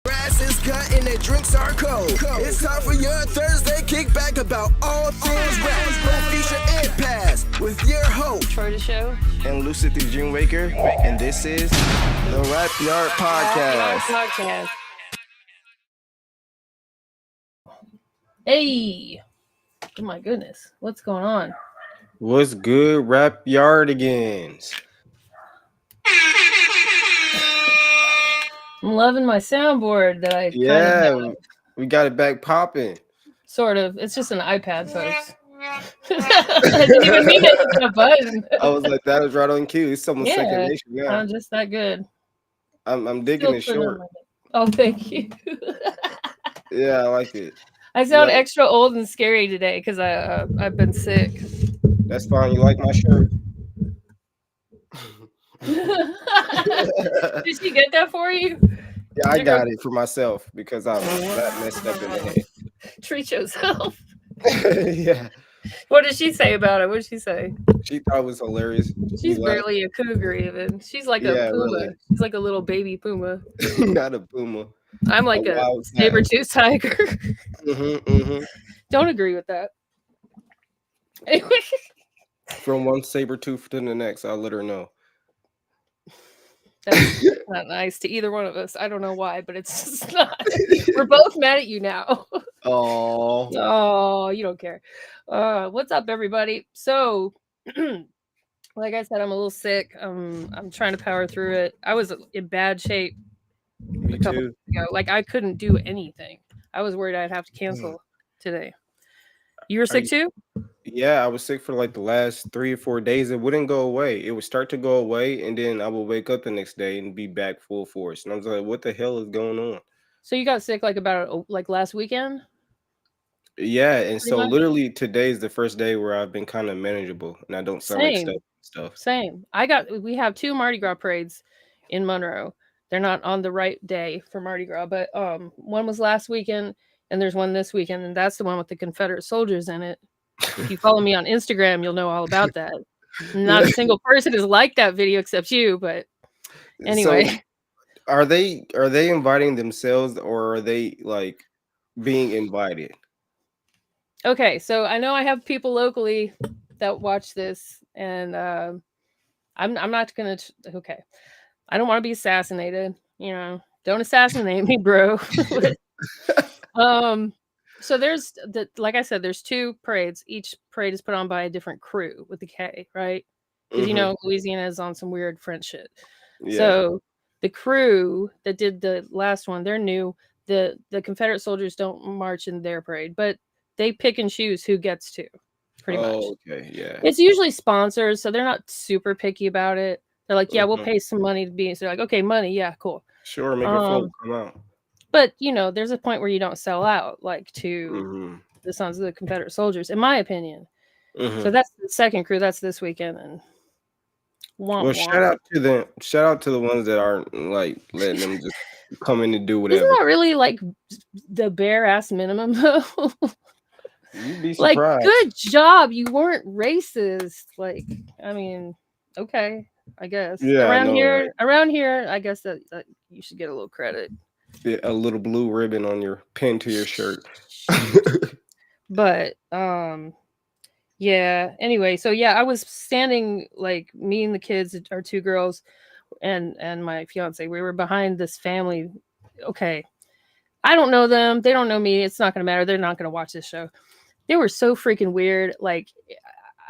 Grass is cut and their drinks are cold. It's time for your Thursday kickback about all things rap. Co-feature Impasse with your host, Troydashow and Lucid the Dreamwaker. And this is the Rap Yard Podcast. Hey! Oh my goodness, what's going on? What's good, Rap Yardigans? I'm loving my soundboard that I we got it back popping. Sort of. It's just an iPad, folks. I didn't even mean it to a button. I was like, that was right on cue. It's someone's second nature. Yeah, I'm just that good. I'm digging it short. Oh, thank you. Yeah, I like it. I sound extra old and scary today because I've been sick. That's fine. You like my shirt? Did she get that for you? Yeah, I got it for myself because I got messed up in the head. Treat yourself. Yeah. What did she say about it? What did she say? She thought it was hilarious. She's barely a cougar even. She's like a puma. Really. She's like a little baby puma. Not a puma. I'm like a saber-toothed tiger. Don't agree with that. Anyway. From one saber tooth to the next, I'll let her know. That's not nice to either one of us. I don't know why, but it's just not. We're both mad at you now. Oh, you don't care. What's up, everybody? So, like I said, I'm a little sick. I'm trying to power through it. I was in bad shape a couple weeks ago. Like I couldn't do anything. I was worried I'd have to cancel today. You were sick too? Yeah, I was sick for like the last 3 or 4 days. It wouldn't go away. It would start to go away, and then I would wake up the next day and be back full force. And I was like, "What the hell is going on?" So you got sick like last weekend? Yeah, and so literally today's the first day where I've been kind of manageable, and I don't sound like stuff. Same. We have 2 Mardi Gras parades in Monroe. They're not on the right day for Mardi Gras, but one was last weekend, and there's one this weekend, and that's the one with the Confederate soldiers in it. If you follow me on Instagram, you'll know all about that. Not a single person has liked that video except you, but anyway. So are they inviting themselves, or are they like being invited? Okay, so I know I have people locally that watch this, and I'm not gonna. Okay, I don't want to be assassinated. You know, don't assassinate me, bro. So there's like I said, there's 2 parades. Each parade is put on by a different crew with the K, right? Because you know Louisiana is on some weird French shit. Yeah. So the crew that did the last one, they're new. The Confederate soldiers don't march in their parade, but they pick and choose who gets to. Pretty much. Okay, yeah. It's usually sponsors, so they're not super picky about it. They're like, yeah, we'll pay some money to be. So they're like, okay, money, yeah, cool. Sure, make a float come out. But, you know, there's a point where you don't sell out, like, to the Sons of the Confederate Soldiers, in my opinion. So that's the second crew. That's this weekend. And shout out to the ones that aren't, like, letting them just come in and do whatever. Isn't that really, like, the bare-ass minimum, though? You'd be surprised. Like, good job. You weren't racist. Like, I mean, okay, I guess. Yeah, around here, I guess that you should get a little credit. Yeah, a little blue ribbon on your pin to your shirt. But yeah, anyway, so yeah, I was standing, like, me and the kids, our 2 girls and my fiance, we were behind this family. Okay, I don't know them, they don't know me, it's not gonna matter, they're not gonna watch this show. They were so freaking weird. Like,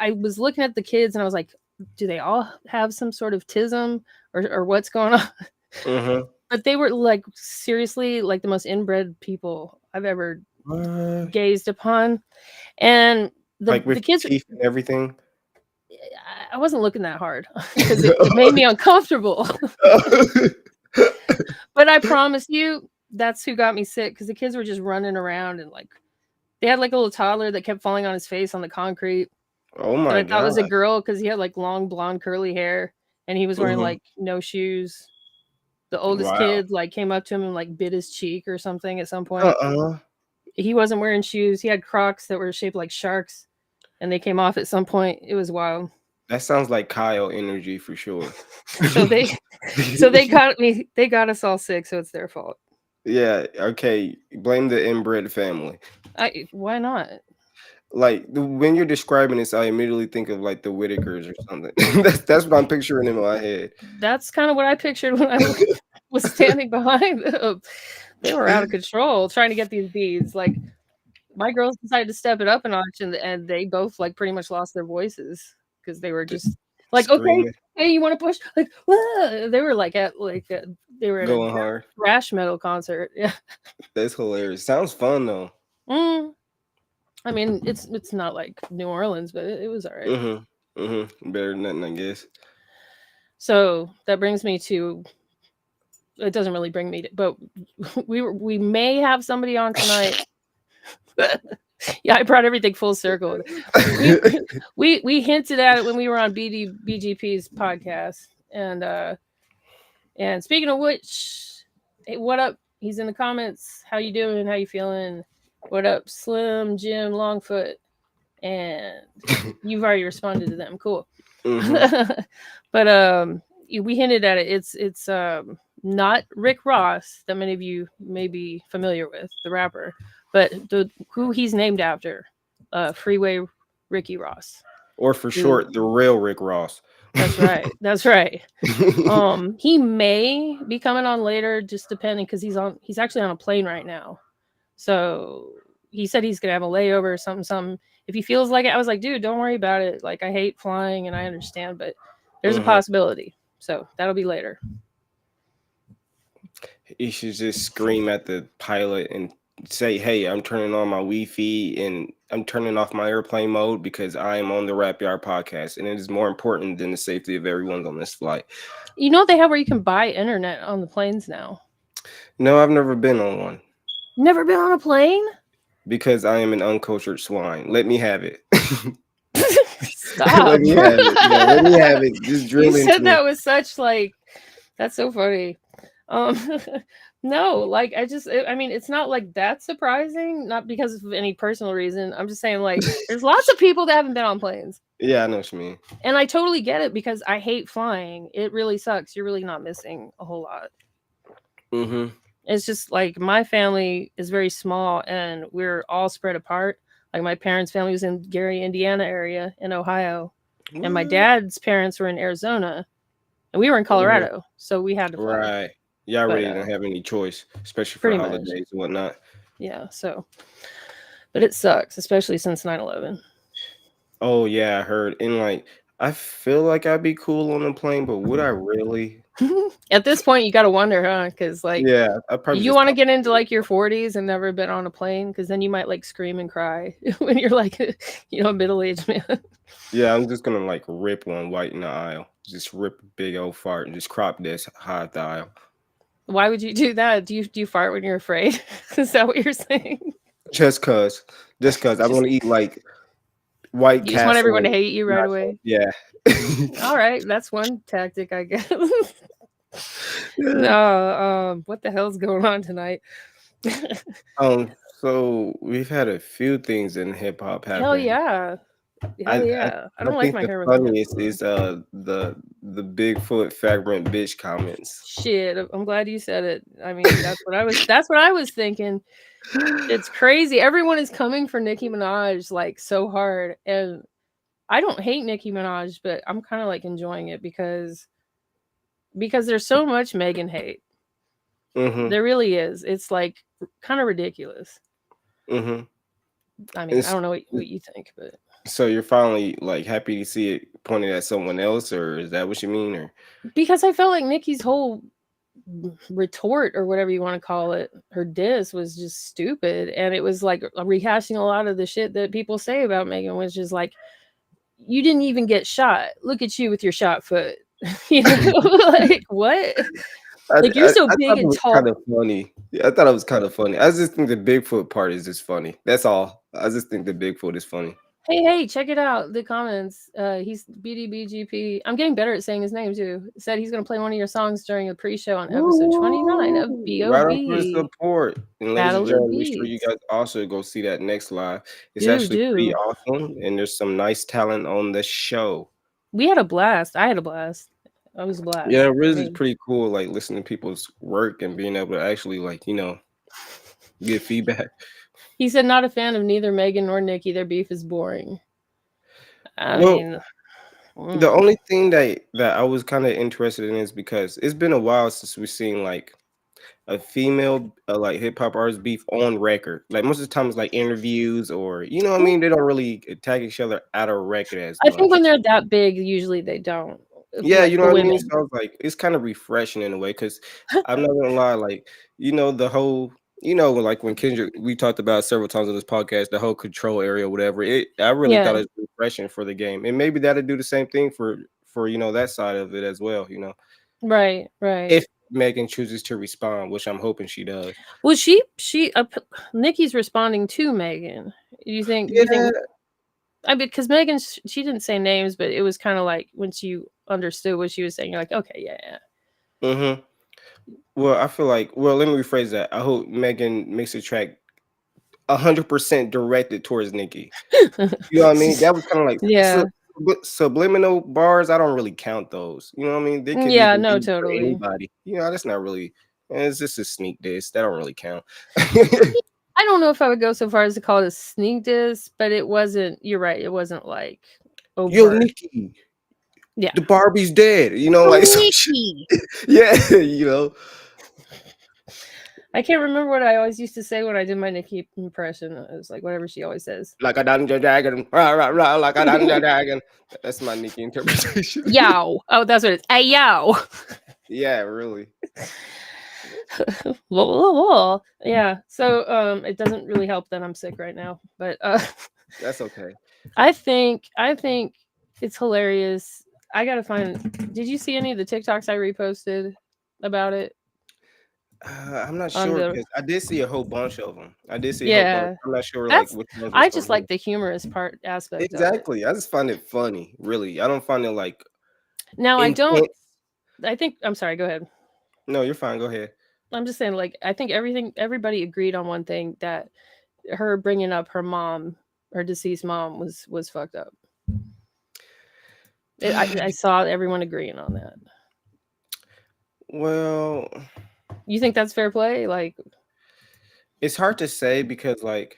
I was looking at the kids and I was like, do they all have some sort of tism or what's going on? But they were, like, seriously, like, the most inbred people I've ever gazed upon. And like with the kids, teeth and everything. I wasn't looking that hard because it made me uncomfortable. But I promise you, that's who got me sick, because the kids were just running around, and, like, they had, like, a little toddler that kept falling on his face on the concrete. Oh my God! I thought it was a girl because he had, like, long blonde curly hair, and he was wearing like no shoes. The oldest kid, like, came up to him and, like, bit his cheek or something at some point. He wasn't wearing shoes. He had Crocs that were shaped like sharks, and they came off at some point. It was wild. That sounds like Kyle energy for sure. So they got me. They got us all sick, so it's their fault. Yeah, okay. Blame the inbred family. Why not? Like when you're describing this, I immediately think of like the Whitakers or something. That's what I'm picturing in my head. That's kind of what I pictured when I was standing behind them. They were out of control trying to get these beads. Like my girls decided to step it up a notch, and they both like pretty much lost their voices because they were just like, okay, Screaming, hey, you want to push? Like, "Wah!" They were like they were at a going hard. thrash metal concert. Yeah. That's hilarious. Sounds fun though. Mm. I mean, it's not like New Orleans, but it was all right. Better than nothing, I guess. So that brings me to. It doesn't really bring me to, but we may have somebody on tonight. Yeah, I brought everything full circle. We hinted at it when we were on BGP's podcast, and speaking of which, hey, what up? He's in the comments. How you doing? How you feeling? What up, Slim, Jim, Longfoot? And you've already responded to them. Cool. But we hinted at it. It's not Rick Ross that many of you may be familiar with, the rapper, but who he's named after, Freeway Ricky Ross, or for short, the real Rick Ross. That's right. That's right. He may be coming on later, just depending, because he's actually on a plane right now. So he said he's gonna have a layover or something. If he feels like it, I was like, dude, don't worry about it. Like, I hate flying and I understand, but there's a possibility. So that'll be later. You should just scream at the pilot and say, hey, I'm turning on my Wi-Fi and I'm turning off my airplane mode because I am on the Rap Yard podcast, and it is more important than the safety of everyone on this flight. You know what they have where you can buy internet on the planes now? No, I've never been on one. Never been on a plane? Because I am an uncultured swine. Let me have it. Stop. Let me have it. Yeah, let me have it. Just drill You into said that it. with such like, that's so funny. No, like I mean, it's not like that surprising, not because of any personal reason. I'm just saying, like, there's lots of people that haven't been on planes. Yeah, I know what you mean. And I totally get it because I hate flying. It really sucks. You're really not missing a whole lot. It's just like my family is very small and we're all spread apart. Like my parents' family was in Gary, Indiana area in Ohio. And my dad's parents were in Arizona. And we were in Colorado. So we had to fly. Right. Y'all really didn't have any choice, especially for holidays and whatnot. Yeah, so. But it sucks, especially since 9/11. Oh, yeah, I heard. And like, I feel like I'd be cool on a plane, but would I really? At this point, you got to wonder, huh? Because like, yeah, I probably you want to get into like your 40s and never been on a plane, because then you might like scream and cry when you're like, a middle-aged man. Yeah, I'm just gonna like rip one white in the aisle, just rip a big old fart and just crop this high the aisle. Why would you do that? Do you fart when you're afraid? Is that what you're saying? Just cause I want to eat like White Castle. You just want everyone to hate you right away. Yeah. All right, that's one tactic, I guess. No, what the hell's going on tonight? So we've had a few things in hip hop happen. Hell yeah. Hell yeah. I don't like my hair. The funniest is the Bigfoot flagrant bitch comments. Shit, I'm glad you said it. I mean, that's what I was thinking. It's crazy. Everyone is coming for Nicki Minaj like so hard, and I don't hate Nicki Minaj, but I'm kind of like enjoying it because there's so much Megan hate. There really is. It's like kind of ridiculous. I mean, I don't know what you think, but so you're finally like happy to see it pointed at someone else, or is that what you mean? Or because I felt like Nicki's whole retort or whatever you want to call it, her diss was just stupid, and it was like rehashing a lot of the shit that people say about Megan, which is like, you didn't even get shot. Look at you with your shot foot. You know, like what? Like you're so big and tall. Kind of funny. Yeah, I thought it was kind of funny. I just think the Bigfoot part is just funny. That's all. I just think the Bigfoot is funny. Hey, check it out. The comments. He's BDBGP. I'm getting better at saying his name too. Said he's gonna play one of your songs during the pre-show on episode 29 of BOB. Right on for support. And ladies and gentlemen, make sure you guys also go see that next live. It's actually pretty awesome, and there's some nice talent on the show. We had a blast. I had a blast. I was a blast Yeah, for Riz is me. pretty cool. Like listening to people's work and being able to actually like get feedback. He said not a fan of neither Megan nor Nikki. Their beef is boring. I Well, mean, the mm. only thing that I was kind of interested in is because it's been a while since we've seen like a female like hip hop artist beef on record. Like most of the time it's like interviews or what I mean. They don't really attack each other out of record as I think much. when they're that big, usually they don't. Yeah, Like you know the what I mean? women. So I was like, it's kind of refreshing in a way because I'm not gonna lie, like, the whole, like when Kendrick, we talked about several times on this podcast, the whole control area, whatever. I really thought Yeah. it was refreshing for the game. And maybe that'll do the same thing for that side of it as well. Right. Right. If Megan chooses to respond, which I'm hoping she does. Well, Nikki's responding to Megan. You think? Do you Yeah. think? I mean, because Megan, she didn't say names, but it was kind of like once you understood what she was saying, you're like, okay, yeah, Mm-hmm. Well, I feel like, let me rephrase that. I hope Megan makes a track 100% directed towards Nikki. yeah. You know what I mean? That was kind of like Yeah. subliminal bars. I don't really count those. You know what I mean? They could Yeah. even No, be for totally. anybody. That's not really. It's just a sneak diss. That don't really count. I don't know if I would go so far as to call it a sneak diss, but it wasn't. You're right. It wasn't like Yo, overt. Nikki, Yeah. the Barbie's dead. Like some shit. Nikki. Yeah, I can't remember what I always used to say when I did my Nikki impression. It was like whatever she always says. like a dungeon dragon, rah, rah, rah, like a dungeon dragon. That's my Nikki interpretation. Yow. Oh, that's what it is. Hey, yow. Yeah, really. Yeah. So it doesn't really help that I'm sick right now. But That's okay. I think it's hilarious. I gotta find did you see any of the TikToks I reposted about it? I'm not On sure the because I did see a whole bunch of them. I did see a whole bunch. Yeah. I'm not sure like That's which ones was I for just who. like the humorous part aspect of it. Exactly. I just find it funny, really. I don't find it like Now I don't intense. I think I'm sorry, go ahead. No, you're fine. Go ahead. I'm just saying, like, I think everybody agreed on one thing that her bringing up her mom, her deceased mom, was fucked up. I saw everyone agreeing on that. Well, You think that's fair play? Like, it's hard to say because, like,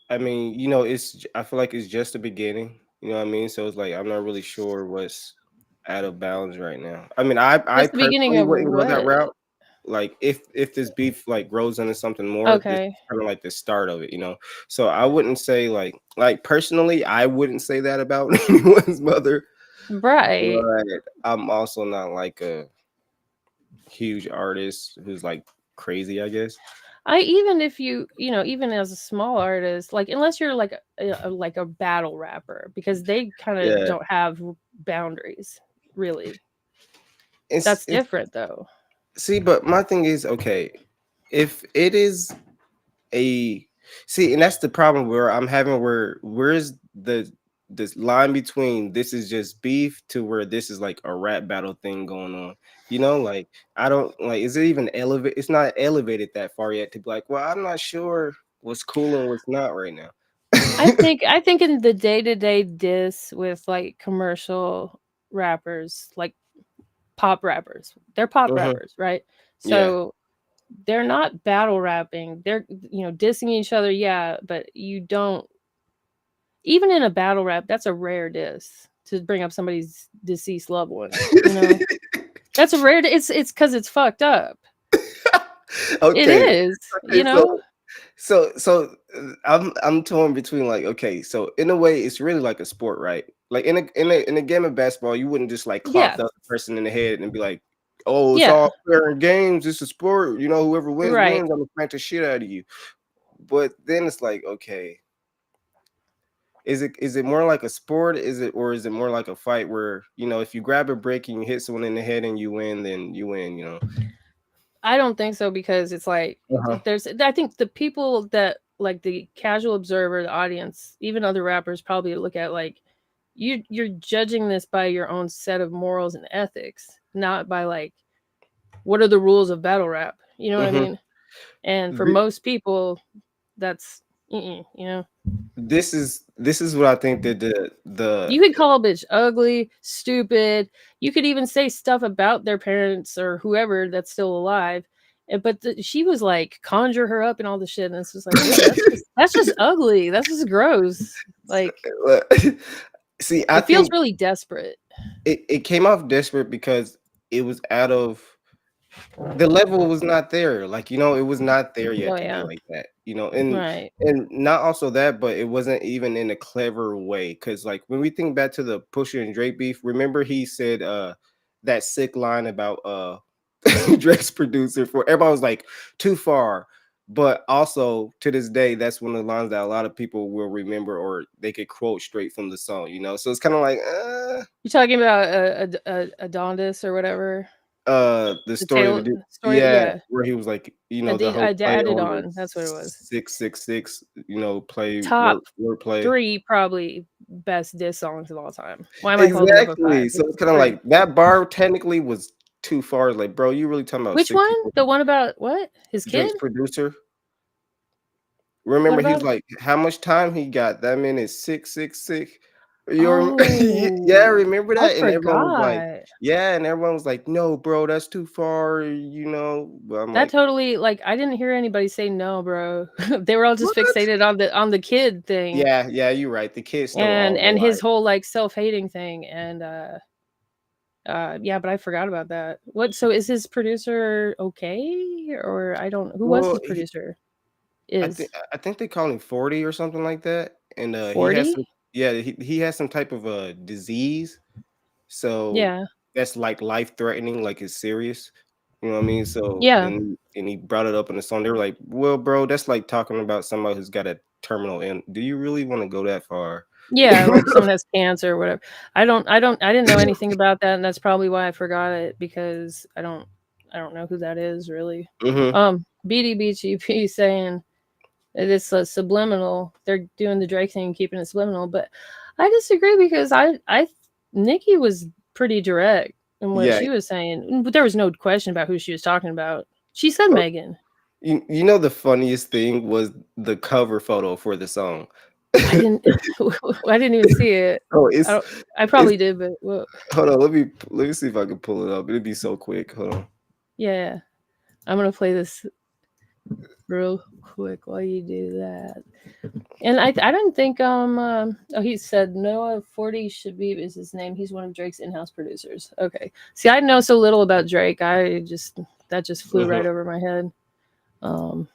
I mean, I feel like it's just the beginning. You know what I mean? So it's like I'm not really sure what's out of bounds right now. I mean, I just the beginning personally of wouldn't go that what? route. Like, if this beef like grows into something more, this is Okay, kind of like the start of it. So I wouldn't say like personally, I wouldn't say that about anyone's mother. right. But I'm also not like a huge artist who's like crazy, I guess. I even if even as a small artist, like unless you're like a battle rapper, because they kind of Yeah. don't have boundaries, really. It's That's it's different though. see, but my thing is okay, if it is a see, and that's the problem where I'm having where's this line between this is just beef to where this is like a rap battle thing going on. Like I don't like is it even elevate it's not elevated that far yet to be like, well, I'm not sure what's cool and what's not right now. I think in the day-to-day diss with like commercial rappers, like pop rappers, they're pop Mhm. rappers, right? Yeah. So they're not battle rapping. They're dissing each other, yeah, but you don't even in a battle rap, that's a rare diss to bring up somebody's deceased loved one. That's a rare it's cuz it's fucked up. It Okay. is, Okay. you know? I'm torn between like okay, so in a way it's really like a sport, right? Like in a game of basketball, you wouldn't just like clock Yeah. the other person in the head and be like, oh, it's Yeah. all fair in games, it's a sport, whoever wins Right. wins. I'm gonna smack the shit out of you. But then it's like, okay, is it more like a sport? Is it more like a fight where if you grab a break and you hit someone in the head and you win, then you win. I don't think so because it's like Uh-huh. I think the people that like the casual observer, the audience, even other rappers probably look at like you're judging this by your own set of morals and ethics, not by like what are the rules of battle rap. You know what I Hmm. mean? And for most people, that's You know, This is what I think that the you could call a bitch ugly, stupid. You could even say stuff about their parents or whoever that's still alive. But she was like conjure her up and all the shit, and it's just like, dude, that's just ugly. That's just gross. Like, see, I it feels think really desperate. it came off desperate because it was out of the level was not there. Like, it was not there yet Oh to be yeah, like that. And right. not also that, but it wasn't even in a clever way. Cause like when we think back to the Pusha and Drake beef, remember he said that sick line about Drake's producer for everybody was like too far. But also to this day, that's one of the lines that a lot of people will remember or they could quote straight from the song, So it's kind of like You talking about Adondis or whatever? the The story of the tail dude, story, yeah. where he was like, I the did. whole I play added on the on. That's what it was. 666, play Top word play. 3 probably best diss songs of all time. Why am I holding up a 5? Exactly. So it's It's kind of 3. like that bar technically was too far. Like, bro, you really talking about Which sick one? people? The one about what? His Drake's kid? producer. What Remember, he's about? like, how much time he got? That man is 666. Yeah, Oh, remember I that? And everyone was like, forgot. yeah, and everyone was like, no, bro, that's too far. But I'm That like, totally like I didn't hear anybody say no, bro. They were all just what? fixated on the kid thing Yeah, you're right. The kid's still all and alive. his whole like self-hating thing and yeah, but I forgot about that. What so is his producer okay? Or I don't who was Well, his producer? I think they call him 40 or something like that, and he has 40? some he has some type of a disease, so Yeah. that's like life threatening, like it's serious. You know what I mean? So Yeah. and he brought it up in the song. They were like, "Well, bro, that's like talking about somebody who's got a terminal ill. Do you really want to go that far?" Yeah, like someone has cancer or whatever. I didn't know anything about that, and that's probably why I forgot it because I don't know who that is really. Mm-hmm. BDBGP saying it's a subliminal. They're doing the Drake thing, keeping it subliminal, but I disagree because Nikki was pretty direct in what Yeah. she was saying, but there was no question about who she was talking about. She said Oh, Megan. the funniest thing was the cover photo for the song. I didn't. I didn't even see it. Oh, I probably did, but well, hold on. Let me see if I can pull it up. It'd be so quick. Hold on. yeah. I'm gonna play this real quick while you do that. And I don't think oh he said Noah 40 should be is his name. He's one of Drake's in-house producers. Okay. See, I know so little about Drake. That just flew right over my head. Why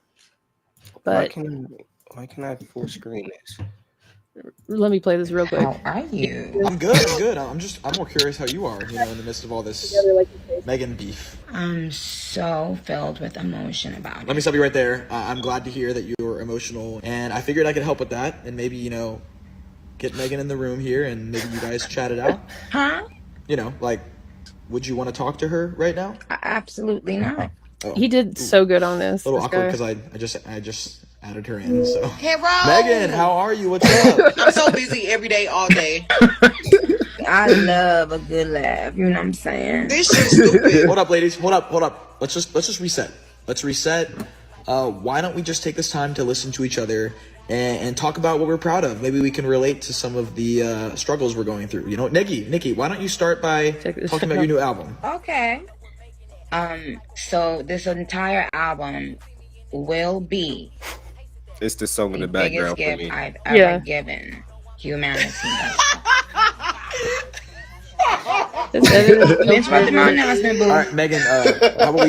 But can I full screen this? let me play this real quick. How are you? I'm good. I'm more curious how you are, in the midst of all this Megan beef. I'm so filled with emotion about it. Let me stop you right there. I'm glad to hear that you're emotional, and I figured I could help with that, and maybe, get Megan in the room here, and maybe you guys chat it out. Huh? Would you want to talk to her right now? Absolutely not. Oh, He did so good on this. a little this awkward guy. because I just added her in, so. Hey, Ro! Megan, how are you? What's up? I'm so busy every day, all day. I love a good laugh. You know what I'm saying? This shit's stupid. Hold up, ladies. Hold up. Let's just reset. Let's reset. Why don't we just take this time to listen to each other and talk about what we're proud of? Maybe we can relate to some of the struggles we're going through. Nikki, why don't you start by talking about your new album? Okay. So this entire album will be It's the song in the the biggest background for gift me. I've ever given humanity. Vince, what's my announcement, boo? All right, Megan. How about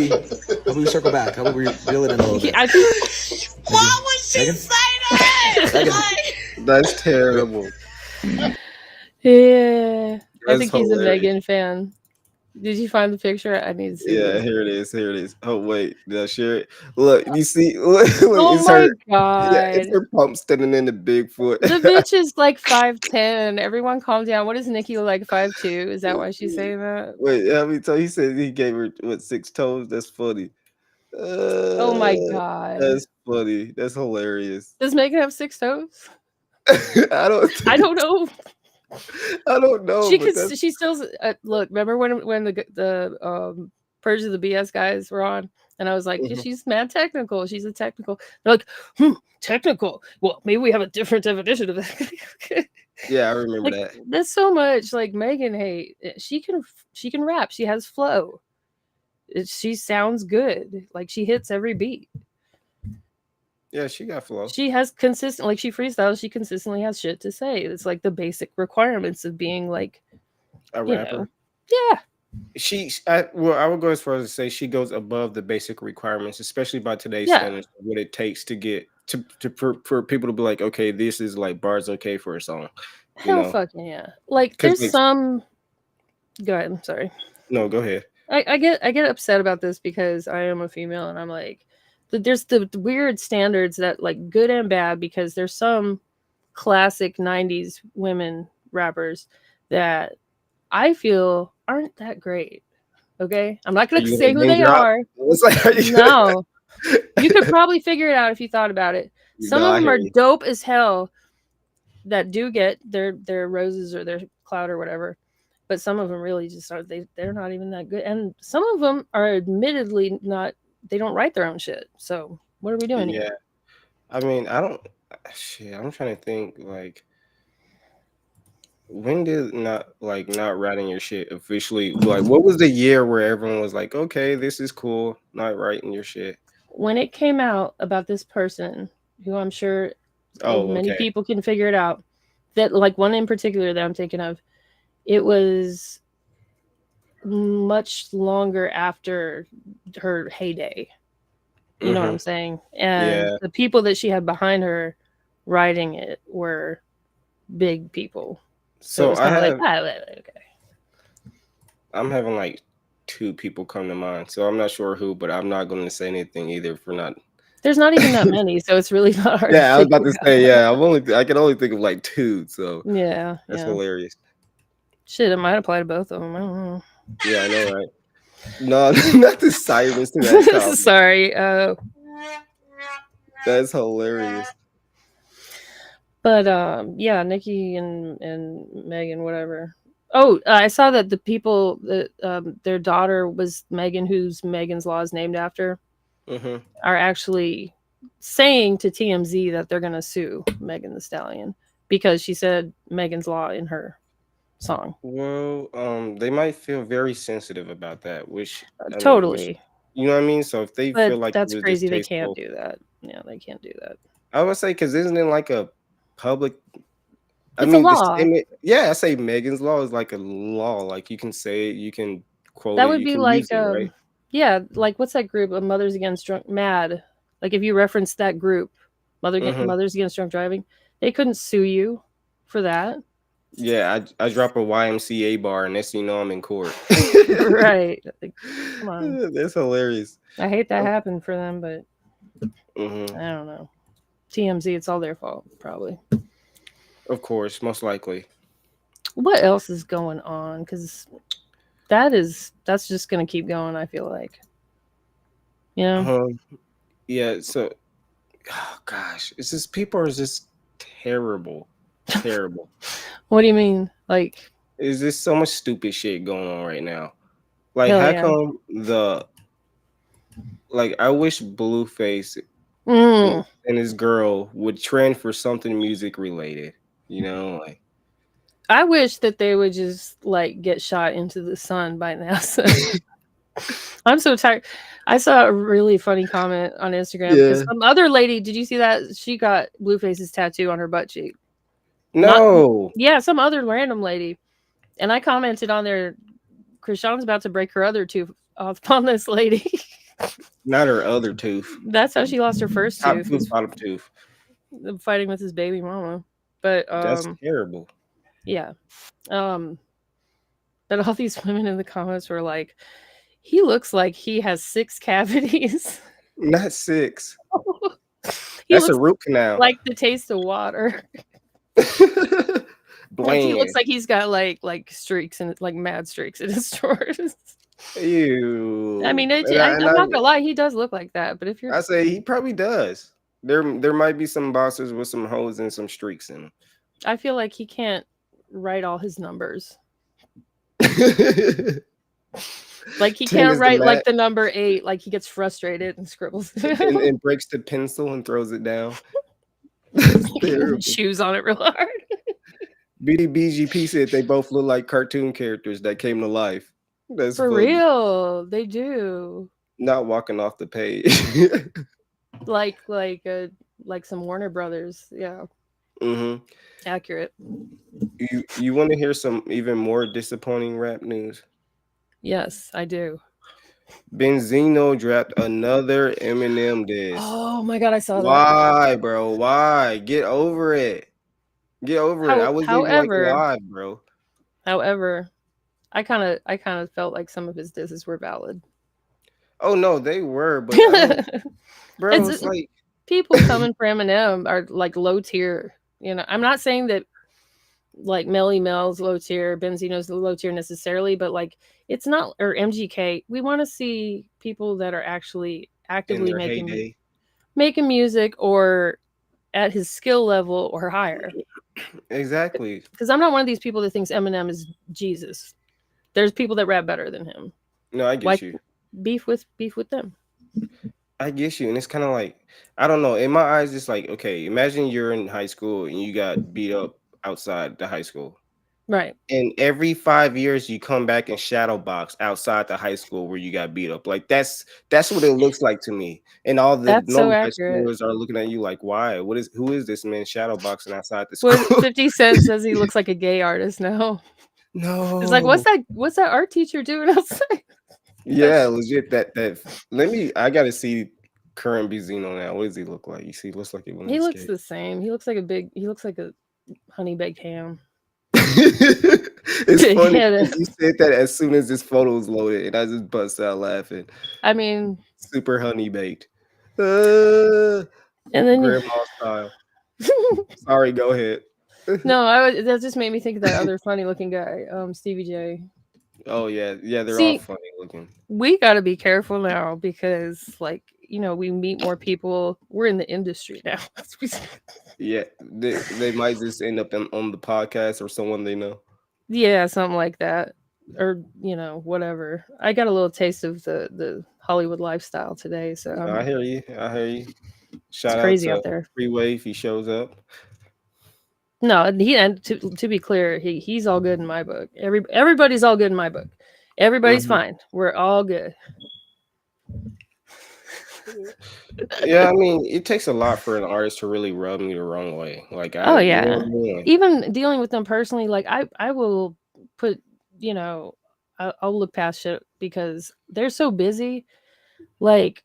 we circle back? How about we reel it in a little bit? Why would she say that? Megan. That's terrible. Yeah. I That's think he's a hilarious. Megan fan. Did you find the picture? I need to see Yeah, this. here it is. Oh wait, did I share it? Look, you see, look, Oh it's my her. god. Yeah, it's her pump standing in the Bigfoot. The bitch is like 5'10". Everyone calm down. What is Nikki like 5'2"? Is that why she's saying that? Wait, how many toes? He said he gave her 6 toes. That's funny. Oh my god. That's funny. That's hilarious. Does Megan have 6 toes? I don't know. I don't know. She but could. She still look. Remember when the Purge of the BS guys were on, and I was like, Mhm. she's mad technical. She's a technical. They're like, technical. Well, maybe we have a different definition of that. Yeah, I remember Like that. that's so much like Megan hate. She can rap. She has flow. She sounds good. Like she hits every beat. Yeah, she got flow. She has consistent like she freestyles. She consistently has shit to say. It's like the basic requirements of being like A you rapper. know, yeah. I would go as far as to say she goes above the basic requirements, especially by today's Yeah. standards, what it takes to get for people to be like, okay, this is like bars okay for a song. You Hell know, fucking yeah. Like 'cause, there's like, some go ahead, I'm sorry. no, go ahead. I get upset about this because I am a female and I'm like there's the weird standards that like good and bad because there's some classic 90s women rappers that I feel aren't that great. Okay? I'm not Are going to you say gonna who name they drop? are. It's like, are you No. You could probably figure it out if you thought about it. Some No, of I them hear are you. dope as hell that do get their roses or their clout or whatever. But some of them really just are they're not even that good. And some of them are admittedly not they don't write their own shit. So what are we doing Yeah, here? I mean, I don't. Shit, I'm trying to think. Like, when did not writing your shit officially? Like, what was the year where everyone was like, okay, this is cool, not writing your shit? When it came out about this person, who I'm sure Oh, many okay. people can figure it out, that like one in particular that I'm thinking of, it was much longer after her heyday. You know what I'm saying? And Yeah. the people that she had behind her writing it were big people. So it So was kind of like, okay. I'm having like two people come to mind. So I'm not sure who, but I'm not going to say anything either for not. There's not even that many, so it's really not hard. Yeah, I to was about to figure say, out. I can only think of like two. So Yeah, that's yeah. hilarious. Shit, it might apply to both of them. I don't know. Yeah, I know, right? No, not the sirens to that comment. Sorry. That's hilarious. But yeah, Nikki and Megan, whatever. Oh, I saw that the people that their daughter was Megan, who's Megan's Law is named after, Mm-hmm. are actually saying to TMZ that they're gonna sue Megan the Stallion because she said Megan's Law in her song. Well, they might feel very sensitive about that, which Totally. you know what I mean. So if they feel But like it that's was crazy. They can't distasteful, do that. Yeah, they can't do that. I would say because isn't it like a public? I It's a mean, the law. statement. Yeah, I say Megan's Law is like a law. Like you can say it, you can quote That it, would you be can like use it, right? yeah, like what's that group? Mothers Against Drunk Mad. Like if you reference that group, Mm-hmm. Mothers Against Drunk Driving, they couldn't sue you for that. Yeah, I drop a YMCA bar, and next thing you know, I'm in court. Right. Like, come on. That's hilarious. I hate that happened for them, but Mm-hmm. I don't know. TMZ, it's all their fault, probably. Of course, most likely. What else is going on? Because that's just gonna keep going, I feel like. You know? Yeah, so oh gosh, it's just people are just terrible. Terrible. What do you mean? Like Is just so much stupid shit going on right now. Like hell how yeah. come I wish Blueface Mm. and his girl would trend for something music related, you know, like I wish that they would just like get shot into the sun by NASA. I'm so tired. I saw a really funny comment on Instagram because some other lady, did you see that? She got Blueface's tattoo on her butt cheek. No. Yeah, some other random lady. And I commented on there, Krishan's about to break her other tooth off on this lady. Not her other tooth. That's how she lost her first Top tooth. tooth, bottom tooth. Fighting with his baby mama. But That's terrible. yeah. But all these women in the comments were like, he looks like he has 6 cavities. Not 6. He That's a looks root canal. like the taste of water. Like he looks like he's got like streaks and like mad streaks in his drawers. Ew. I mean, I'm not gonna lie, he does look like that. But if you're, I say he probably does. There might be some boxers with some holes and some streaks in them. I feel like he can't write all his numbers. Like he 10 can't is the write math, like the number 8. Like he gets frustrated and scribbles. and breaks the pencil and throws it down. That's terrible. Shoes on it real hard. BGP said they both look like cartoon characters that came to life. That's For funny. real, they do. Not walking off the page. Like some Warner Brothers. Yeah, hmm accurate. You want to hear some even more disappointing rap news? Yes, I do. Benzino dropped another Eminem diss. Oh my god, I saw that. Why, bro? Why? Get over it. Get over it. I wasn't even like live, bro. However, I kind of felt like some of his disses were valid. Oh no, they were, but I don't, bro. It's like people coming for Eminem are like low tier. You know, I'm not saying that like Melly Mel's low tier, Benzino's low tier necessarily, but like it's not, or MGK. We want to see people that are actually actively making music or at his skill level or higher. Exactly. Because I'm not one of these people that thinks Eminem is Jesus. There's people that rap better than him. No, I get you. Beef with them. I get you, and it's kind of like, I don't know. In my eyes, it's like, okay, imagine you're in high school and you got beat up outside the high school. Right. And every 5 years you come back and shadow box outside the high school where you got beat up. Like that's what it looks like to me. And all the normal high schoolers are looking at you like, why? Who is this man shadow boxing outside the school? 50 Cent says he looks like a gay artist now. No. It's like, what's that art teacher doing outside? Yeah, legit. I gotta see current Benzino now. What does he look like? You see, looks like it when he looks the same. He looks like a honey baked ham. It's funny because you said that as soon as this photo was loaded, and I just bust out laughing. I mean, super honey baked. And then grandma style. Sorry, go ahead. No, that just made me think of that other funny looking guy, Stevie J. Oh yeah, they're all funny looking. We got to be careful now because, like, you know, we meet more people. We're in the industry now. Yeah, they might just end up on the podcast or someone they know. Yeah, something like that, or you know, whatever. I got a little taste of the Hollywood lifestyle today, so I hear you. Shout out to out there. Freeway if he shows up. No, and to be clear, he's all good in my book. Everybody's all good in my book. Everybody's fine. We're all good. Yeah, I mean, it takes a lot for an artist to really rub me the wrong way. Like, even dealing with them personally, like I will put, you know, I'll look past shit because they're so busy. Like,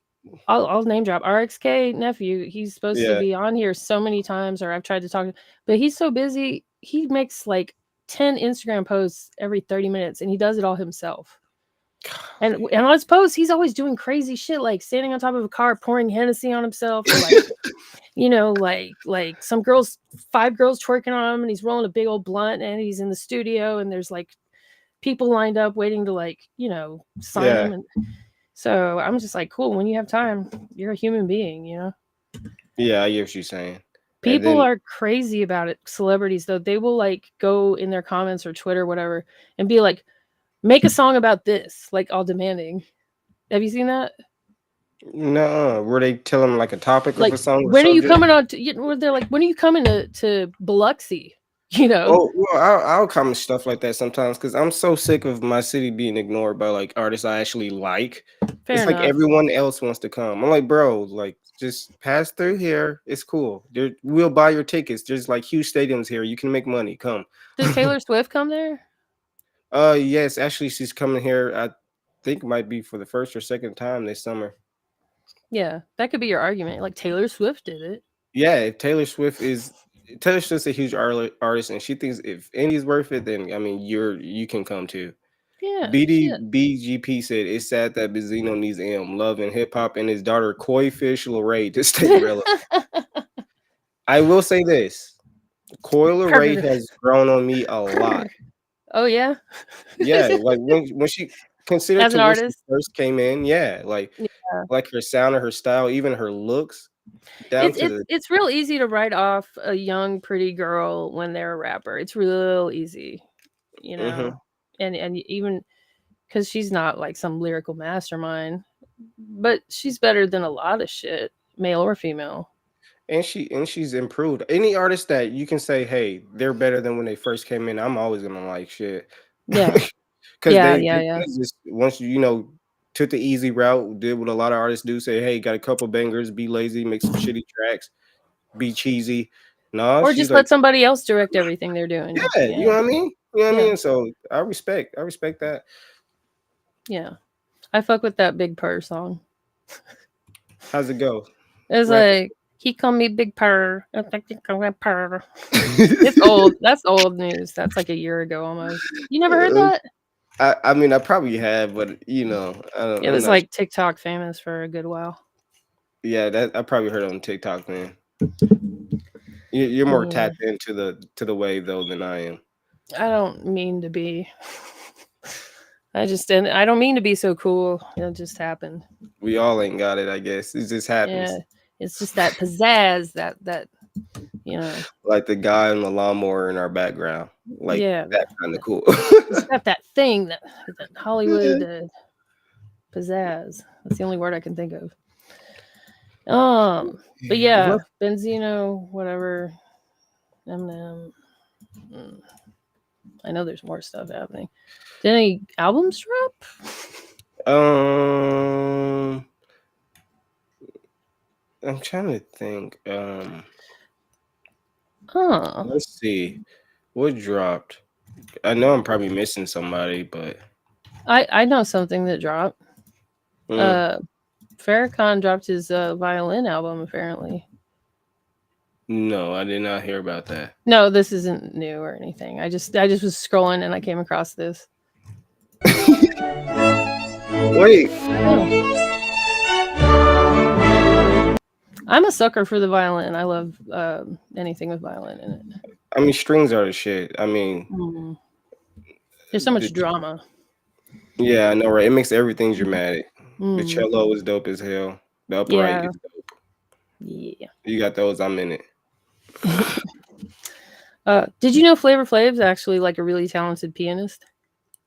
I'll name drop RXK nephew. He's supposed to be on here so many times, or I've tried to talk, but he's so busy. He makes like 10 Instagram posts every 30 minutes, and he does it all himself. And on his posts, he's always doing crazy shit, like standing on top of a car, pouring Hennessy on himself, or like, you know, like some 5 girls twerking on him, and he's rolling a big old blunt, and he's in the studio, and there's like people lined up waiting to, like, you know, sign him. And so I'm just like, cool. When you have time, you're a human being, you know? Yeah, I get what you're saying. People are crazy about it. Celebrities, though, they will like go in their comments or Twitter, whatever, and be like, make a song about this, like all demanding. Have you seen that? No, were they telling like a topic of a song? When are you coming on? They're like, when are you coming to Biloxi? You know? Oh, well, I'll comment stuff like that sometimes because I'm so sick of my city being ignored by like artists I actually like. It's like everyone else wants to come. I'm like, bro, like just pass through here. It's cool. We'll buy your tickets. There's like huge stadiums here. You can make money. Come. Does Taylor Swift come there? Yes, actually, she's coming here. I think it might be for the first or second time this summer. Yeah, that could be your argument. Like Taylor Swift did it. Yeah, if Taylor Swift's a huge artist, and she thinks if Indy's worth it, then I mean you can come too. Yeah. BGP said it's sad that Benzino needs love and hip hop and his daughter Koi Fish Lorraine to stay relevant. I will say this: Koi Lorraine has grown on me a lot. Oh yeah. Yeah, like when she considered as an artist, when she first came in, like her sound and her style, even her looks. It's real easy to write off a young pretty girl when they're a rapper. It's real easy, you know. And even because she's not like some lyrical mastermind, but she's better than a lot of shit, male or female. And she's improved. Any artist that you can say, hey, they're better than when they first came in, I'm always gonna like shit. Yeah. Because Yeah, they yeah. just once took the easy route, did what a lot of artists do, say, hey, got a couple bangers, be lazy, make some shitty tracks, be cheesy. No, Or she's just like, let somebody else direct everything they're doing. yeah, you know what I mean? You know what I Yeah. mean? So I respect that. Yeah. I fuck with that Big Purr song. How's it go? It's Rap like, he called me Big Purr. I think he called me Purr. It's old. That's old news. That's like a year ago almost. You never heard that? I mean, I probably have, but It I'm was not like TikTok famous for a good while. Yeah, that I probably heard it on TikTok, man. You're more Yeah. tapped into the wave though than I am. I don't mean to be. I don't mean to be so cool. It just happened. We all ain't got it, I guess. It just happens. Yeah. It's just that pizzazz that Like the guy on the lawnmower in our background. Like yeah, that's kind of cool. it's got that thing that Hollywood pizzazz. That's the only word I can think of. But yeah, Benzino, whatever. Eminem. I know there's more stuff happening. Did any albums drop? I'm trying to think. Oh, Let's see. What dropped? I know I'm probably missing somebody, but I know something that dropped. Farrakhan dropped his violin album apparently. no, I did not hear about that. No, this isn't new or anything. I just was scrolling and I came across this. Wait. I'm a sucker for the violin. I love anything with violin in it. I mean, strings are the shit. I mean, there's so much drama. Yeah, I know, right? It makes everything dramatic. The cello is dope as hell. The upright is dope. Yeah. You got those, I'm in it. Did you know Flavor Flav's actually like a really talented pianist?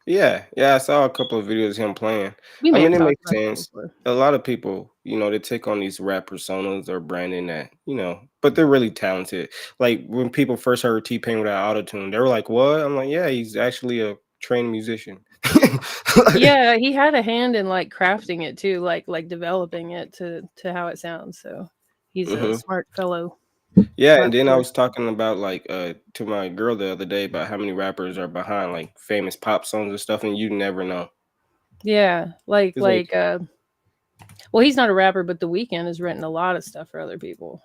Yeah, I saw a couple of videos of him playing. I mean, it makes sense. A lot of people, they take on these rap personas or branding that, but they're really talented. Like when people first heard T-Pain without autotune, they were like, what? I'm like, yeah, he's actually a trained musician. Yeah, he had a hand in like crafting it too, like developing it to how it sounds. So he's a smart fellow. Yeah, and then I was talking about like to my girl the other day about how many rappers are behind like famous pop songs and stuff, and you never know. Yeah, well, he's not a rapper, but The Weeknd has written a lot of stuff for other people.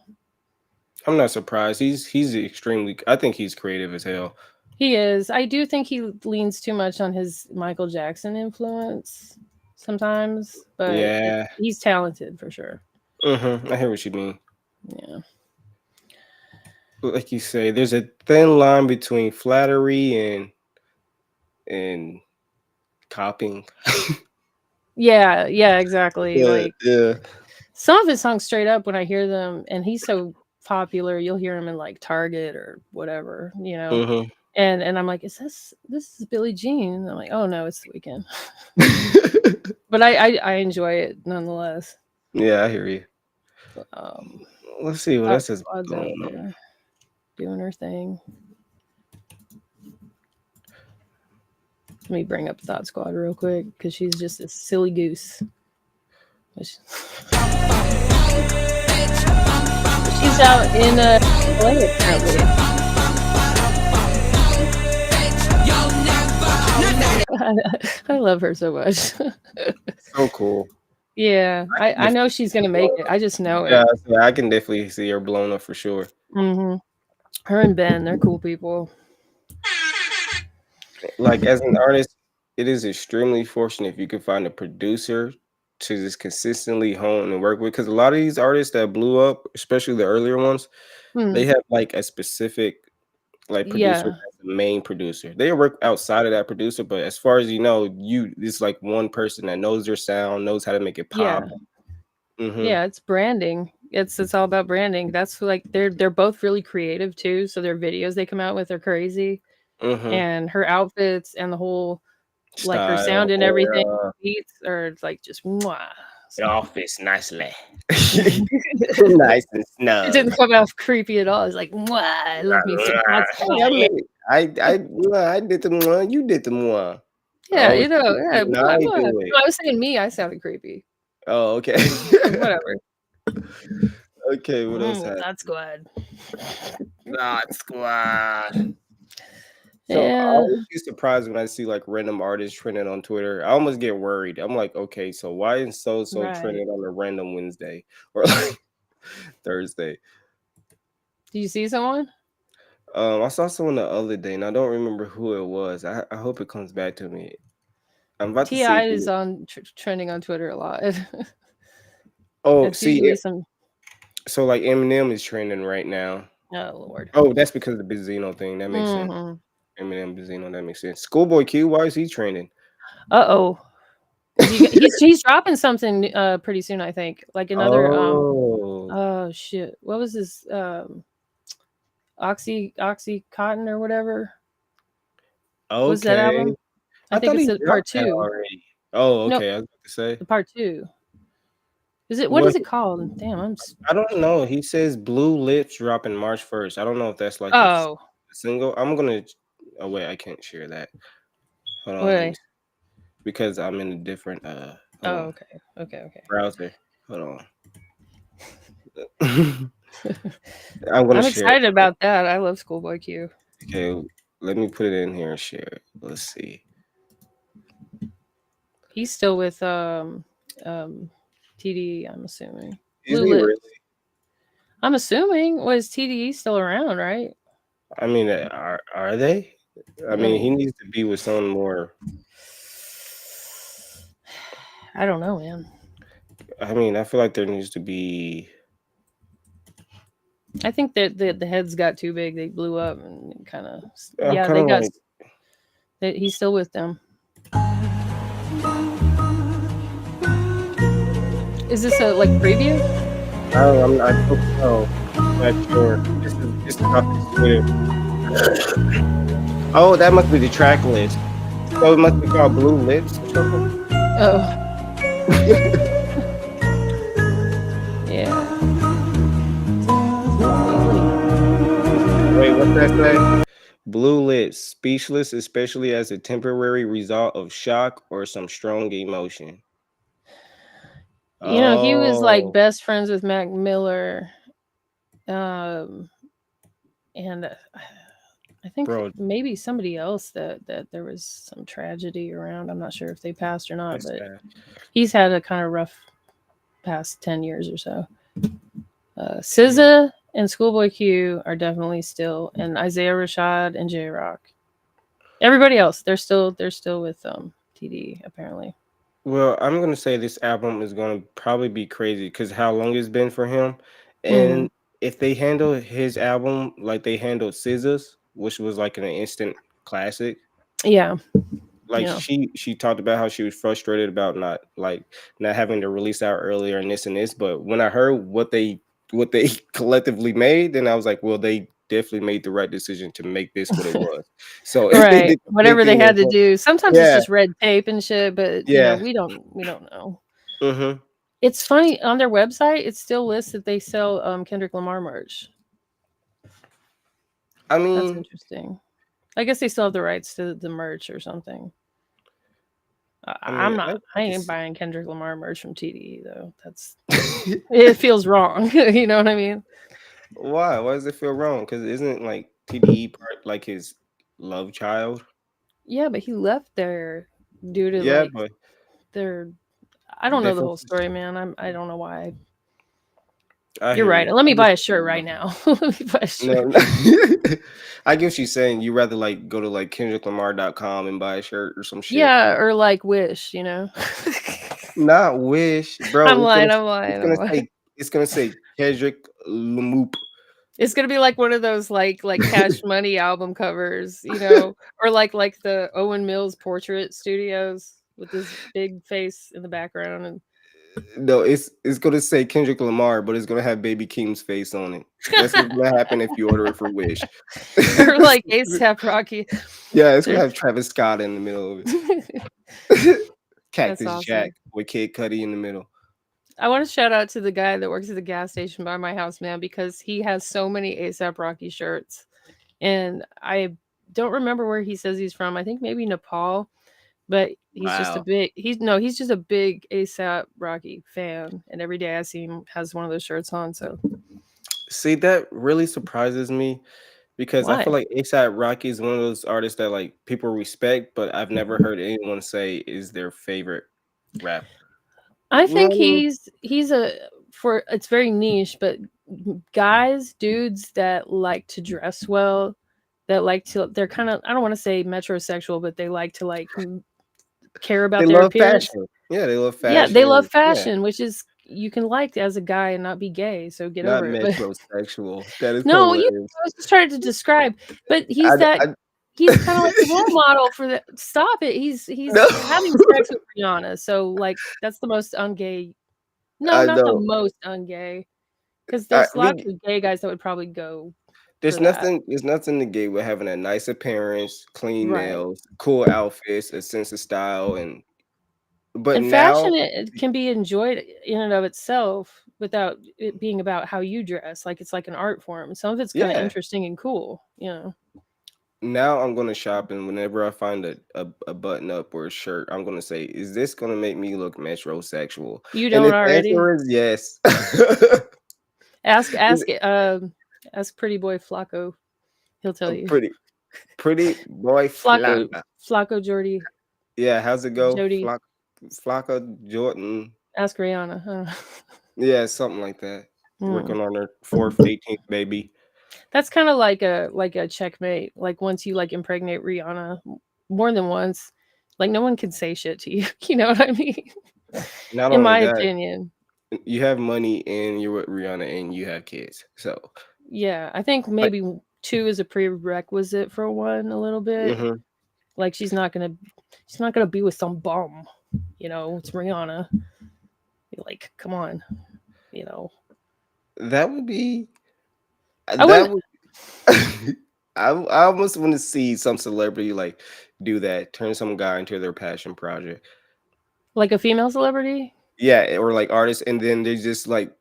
I'm not surprised. He's extremely. I think he's creative as hell. He is. I do think he leans too much on his Michael Jackson influence sometimes, but yeah, he's talented for sure. I hear what you mean. Yeah. Like you say, there's a thin line between flattery and copying. Yeah, exactly. Yeah. Some of his songs straight up when I hear them, and he's so popular, you'll hear him in like Target or whatever, And I'm like, this is Billie Jean? And I'm like, oh no, it's The Weeknd. But I enjoy it nonetheless. Yeah, I hear you. Let's see what else is going on. Doing her thing. Let me bring up Thought Squad real quick because she's just a silly goose. She's out in LA apparently. I love her so much. So cool. Yeah, I know she's gonna make it. I just know it. Yeah, I can definitely see her blown up for sure. Her and Ben, they're cool people. Like as an artist, it is extremely fortunate if you can find a producer to just consistently hone and work with. Because a lot of these artists that blew up, especially the earlier ones, they have like a specific producer as the main producer. They work outside of that producer, but as far as it's like one person that knows their sound, knows how to make it pop. Yeah, it's branding. It's all about branding. That's like they're both really creative too. So their videos they come out with are crazy, and her outfits and the whole like her style sound and everything, or beats, or it's like just mwah. the office nicely. Nice and It snug. didn't come out creepy at all. It's like mwah. I love me some hot Hey, I did the one. You did the one. Yeah, Oh, you know, yeah. now I Mwah. do No, it. I was saying me. I sounded creepy. Oh, okay. Whatever. Okay, what else happened? That's good. Not squad. So I Yeah. always get surprised when I see like random artists trending on Twitter. I almost get worried. I'm like, okay, so why is so Right. trending on a random Wednesday or like Thursday? Do you see someone? I saw someone the other day, and I don't remember who it was. I hope it comes back to me. I'm about to see. Ti is on trending on Twitter a lot. Oh, It's see, usually some. so like Eminem is trending right now. Oh Lord. Oh, that's because of the Benzino thing. That makes sense. Mhm. Eminem, Benzino, that makes sense. Schoolboy Q, why is he trending? Uh-oh. He's dropping something pretty soon, I think. Like another Oh, oh shit. What was this Oxycontin or whatever? What was that okay. album? I I think thought it's he a part dropped that 2. already. Oh, No, okay. I was about to say. the part 2. Is it what What? is it called? Damn, I don't know. He says Blue Lips dropping March 1st. I don't know if that's like a oh single. I'm gonna. Oh wait, I can't share that. Hold on, let me wait. see. Because I'm in a different hold Oh, on, okay. browser. Hold on. I'm gonna I'm share excited it. about that. I love Schoolboy Q. Okay, let me put it in here and share it. Let's see. He's still with TD, I'm assuming. Is Blue he Lips. really? I'm assuming was TDE still around, right? I mean, are they? I mean, he needs to be with someone more. I don't know, man. I mean, I feel like there needs to be. I think that the heads got too big. They blew up and kind of. I'm Yeah, kind they of got. like. He's still with them. Is this a like preview? I don't know. I'm not sure. This is off his Twitter. Oh, that must be the track list. So it must be called Blue Lips or something. Oh. Yeah. Wait, what's that say? Blue Lips, speechless, especially as a temporary result of shock or some strong emotion. You know, he was like Oh, best friends with Mac Miller. And I think bro, maybe somebody else that there was some tragedy around. I'm not sure if they passed or not, that's but sad. he's had a kind of rough past 10 years or so. SZA and Schoolboy Q are definitely still, and Isaiah Rashad and J Rock. Everybody else, they're still with TD apparently. Well, I'm gonna say this album is gonna probably be crazy because how long it's been for him, Mm-hmm. and if they handle his album like they handled SZA's, which was like an instant classic, Yeah. like Yeah. she talked about how she was frustrated about not having to release out earlier and this, but when I heard what they collectively made, then I was like, well, they definitely made the right decision to make this what it was. So if they Right. did the same Whatever they thing had to do. Sometimes it's yeah, just red tape and shit, but you know, yeah, we don't know. mm-hmm. It's funny on their website, it still lists that they sell Kendrick Lamar merch. I That's mean, interesting. I guess they still have the rights to the merch or something. I I ain't buying Kendrick Lamar merch from TDE though. It feels wrong. You know what I mean? Why? Why does it feel wrong? Because isn't like TDE part like his love child? Yeah, but he left there due to Yeah, like but their I don't know the whole different. story, man. I don't know why. I You're hear right. you. Let me buy a shirt right now. Let me buy a shirt. No, I get what she's saying. You rather like go to like KendrickLamar.com and buy a shirt or some shit. Yeah, or like Wish, you know. Not Wish, bro. I'm lying. It's gonna say Kendrick Lamoop. It's gonna be like one of those like Cash Money album covers, you know, or like the Owen Mills portrait studios with this big face in the background and No, it's gonna say Kendrick Lamar, but it's gonna have Baby Keem's face on it. That's what's gonna happen if you order it for Wish. Or like ASAP Rocky. Yeah, it's gonna There's- have Travis Scott in the middle of it. That's Cactus awesome. Jack with Kid Cudi in the middle. I want to shout out to the guy that works at the gas station by my house, man, because he has so many ASAP Rocky shirts. And I don't remember where he says he's from. I think maybe Nepal, but he's just a Wow. big he's just a big ASAP Rocky fan. And every day I see him has one of those shirts on. So See, that really surprises me because I why? feel like ASAP Rocky is one of those artists that like people respect, but I've never heard anyone say is their favorite rapper. I You know think what I mean? he's a for it's very niche, but dudes that like to dress well, that like to they're kind of I don't want to say metrosexual, but they like to like care They about their love appearance. fashion. Yeah, they love Yeah, fashion. they love Yeah, fashion, which is you can like as a guy and not be gay, so get not over it. But metrosexual. That is no, hilarious. I was just trying to describe. But I he's kind of like a role model for the. Stop it! He's no, having sex with Rihanna, so like that's the most ungay. No, I not the know. most ungay, because I there's lots mean, of gay guys that would probably go for that. there's nothing negative with having a nice appearance, clean Right. nails, cool outfits, a sense of style, but And now fashion it can be enjoyed in and of itself without it being about how you dress. Like it's like an art form. Some of it's kind of yeah. interesting and cool, you know. Now I'm gonna shop, and whenever I find a button up or a shirt, I'm gonna say, "Is this gonna make me look metrosexual?" You And don't if the already answer is yes, ask ask pretty boy Flacco. He'll tell I'm you. pretty boy Flacco Flocka. Flacco Jordy Yeah, how's it go? Jody. Flocka Jordan. Ask Rihanna. I don't know. Yeah, something like that. Hmm. Working on her 4th, 18th baby. That's kind of like a checkmate. Like once you like impregnate Rihanna more than once, like no one can say shit to you. You know what I mean? Not In only my that, opinion. you have money and you're with Rihanna and you have kids. So, Yeah, I think like, maybe two is a prerequisite for one a little bit. mhm. Like she's not gonna be with some bum. You know, it's Rihanna. You're like, come on, you know. That would be I that wouldn't would I almost want to see some celebrity like do that, turn some guy into their passion project. like a female celebrity. Yeah, or like artists, and then they just like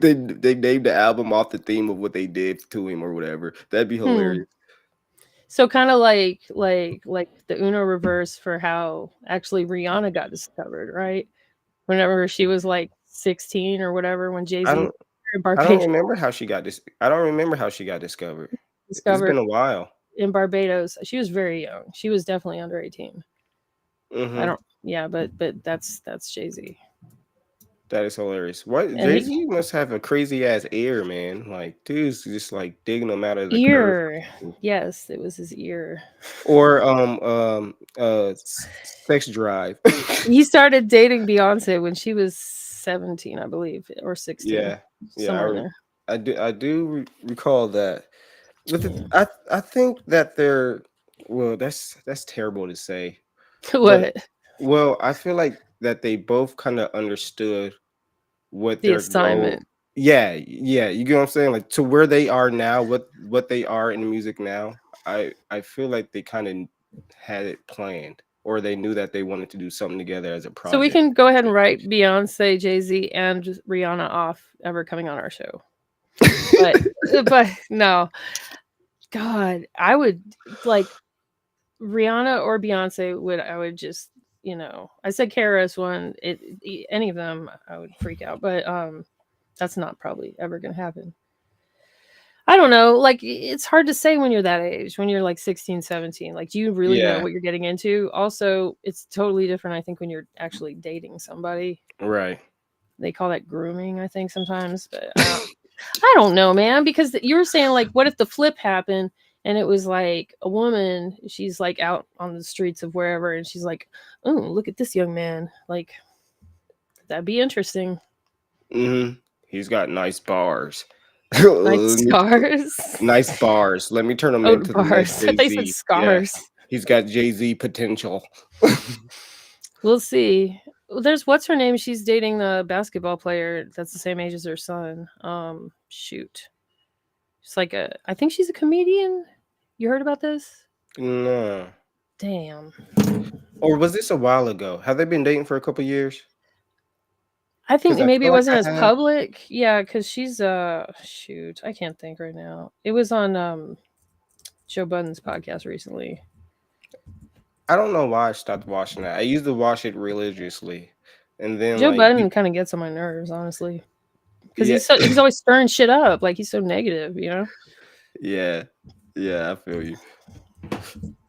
they named the album off the theme of what they did to him or whatever. That'd be Hmm. hilarious. So kind of like the Uno reverse for how actually Rihanna got discovered, right? Whenever she was like 16 or whatever, when Jay I Z don't in I don't Barbados remember how she got this. I don't remember how she got discovered. It's discovered been a while. in Barbados. She was very young. She was definitely under 18. I Hmm. don't. Yeah, but that's Jay Z. That is hilarious. What And Jay he Z must have a crazy ass ear, man. Like, dude's just like digging them out of the earth. ear. Yes, it was his ear. Or Sex Drive. He started dating Beyonce when she was 17, I believe, or 16, Yeah, somewhere in there. I do recall that. But I think that they're well. That's terrible to say, but What? well, I feel like that they both kind of understood what The their goal. assignment. Yeah, yeah, you get what I'm saying. Like to where they are now, what they are in music now. I feel like they kind of had it planned, or they knew that they wanted to do something together as a So we project. can go ahead and write Beyonce, Jay-Z, and Rihanna off ever coming on our show. But no. God, I would like Rihanna or Beyonce I would just, you know, I said KRS One, any of them I would freak out, but that's not probably ever gonna happen. I don't know, like it's hard to say when you're that age, when you're like 16, 17. Like, do you really know Yeah, what you're getting into? Also, it's totally different, I think, when you're actually dating somebody. right. They call that grooming, I think, sometimes, but I don't know, man, because you were saying like, what if the flip happened and it was like a woman, she's like out on the streets of wherever, and she's like, oh, look at this young man. Like, that'd be interesting. Hmm. He's got nice bars. Like Let me- scars. nice bars. Let me turn him Oh, into the next bars. I Jay thought you said Z. Yeah, scars. he's got Jay Z potential. We'll see. There's what's her name? She's dating the basketball player that's the same age as her son. Shoot. She's like I think she's a comedian. You heard about this? No. Damn. Or was this a while ago? Have they been dating for a couple years? I think 'Cause I maybe feel it like wasn't I as have. public. Yeah, because she's shoot, I can't think right now. It was on Joe Budden's podcast recently. I don't know why I stopped watching that. I used to watch it religiously, and then Joe like, Budden kind of gets on my nerves, honestly, because yeah, he's always stirring shit up. Like he's so negative, you know. yeah, yeah. I feel you.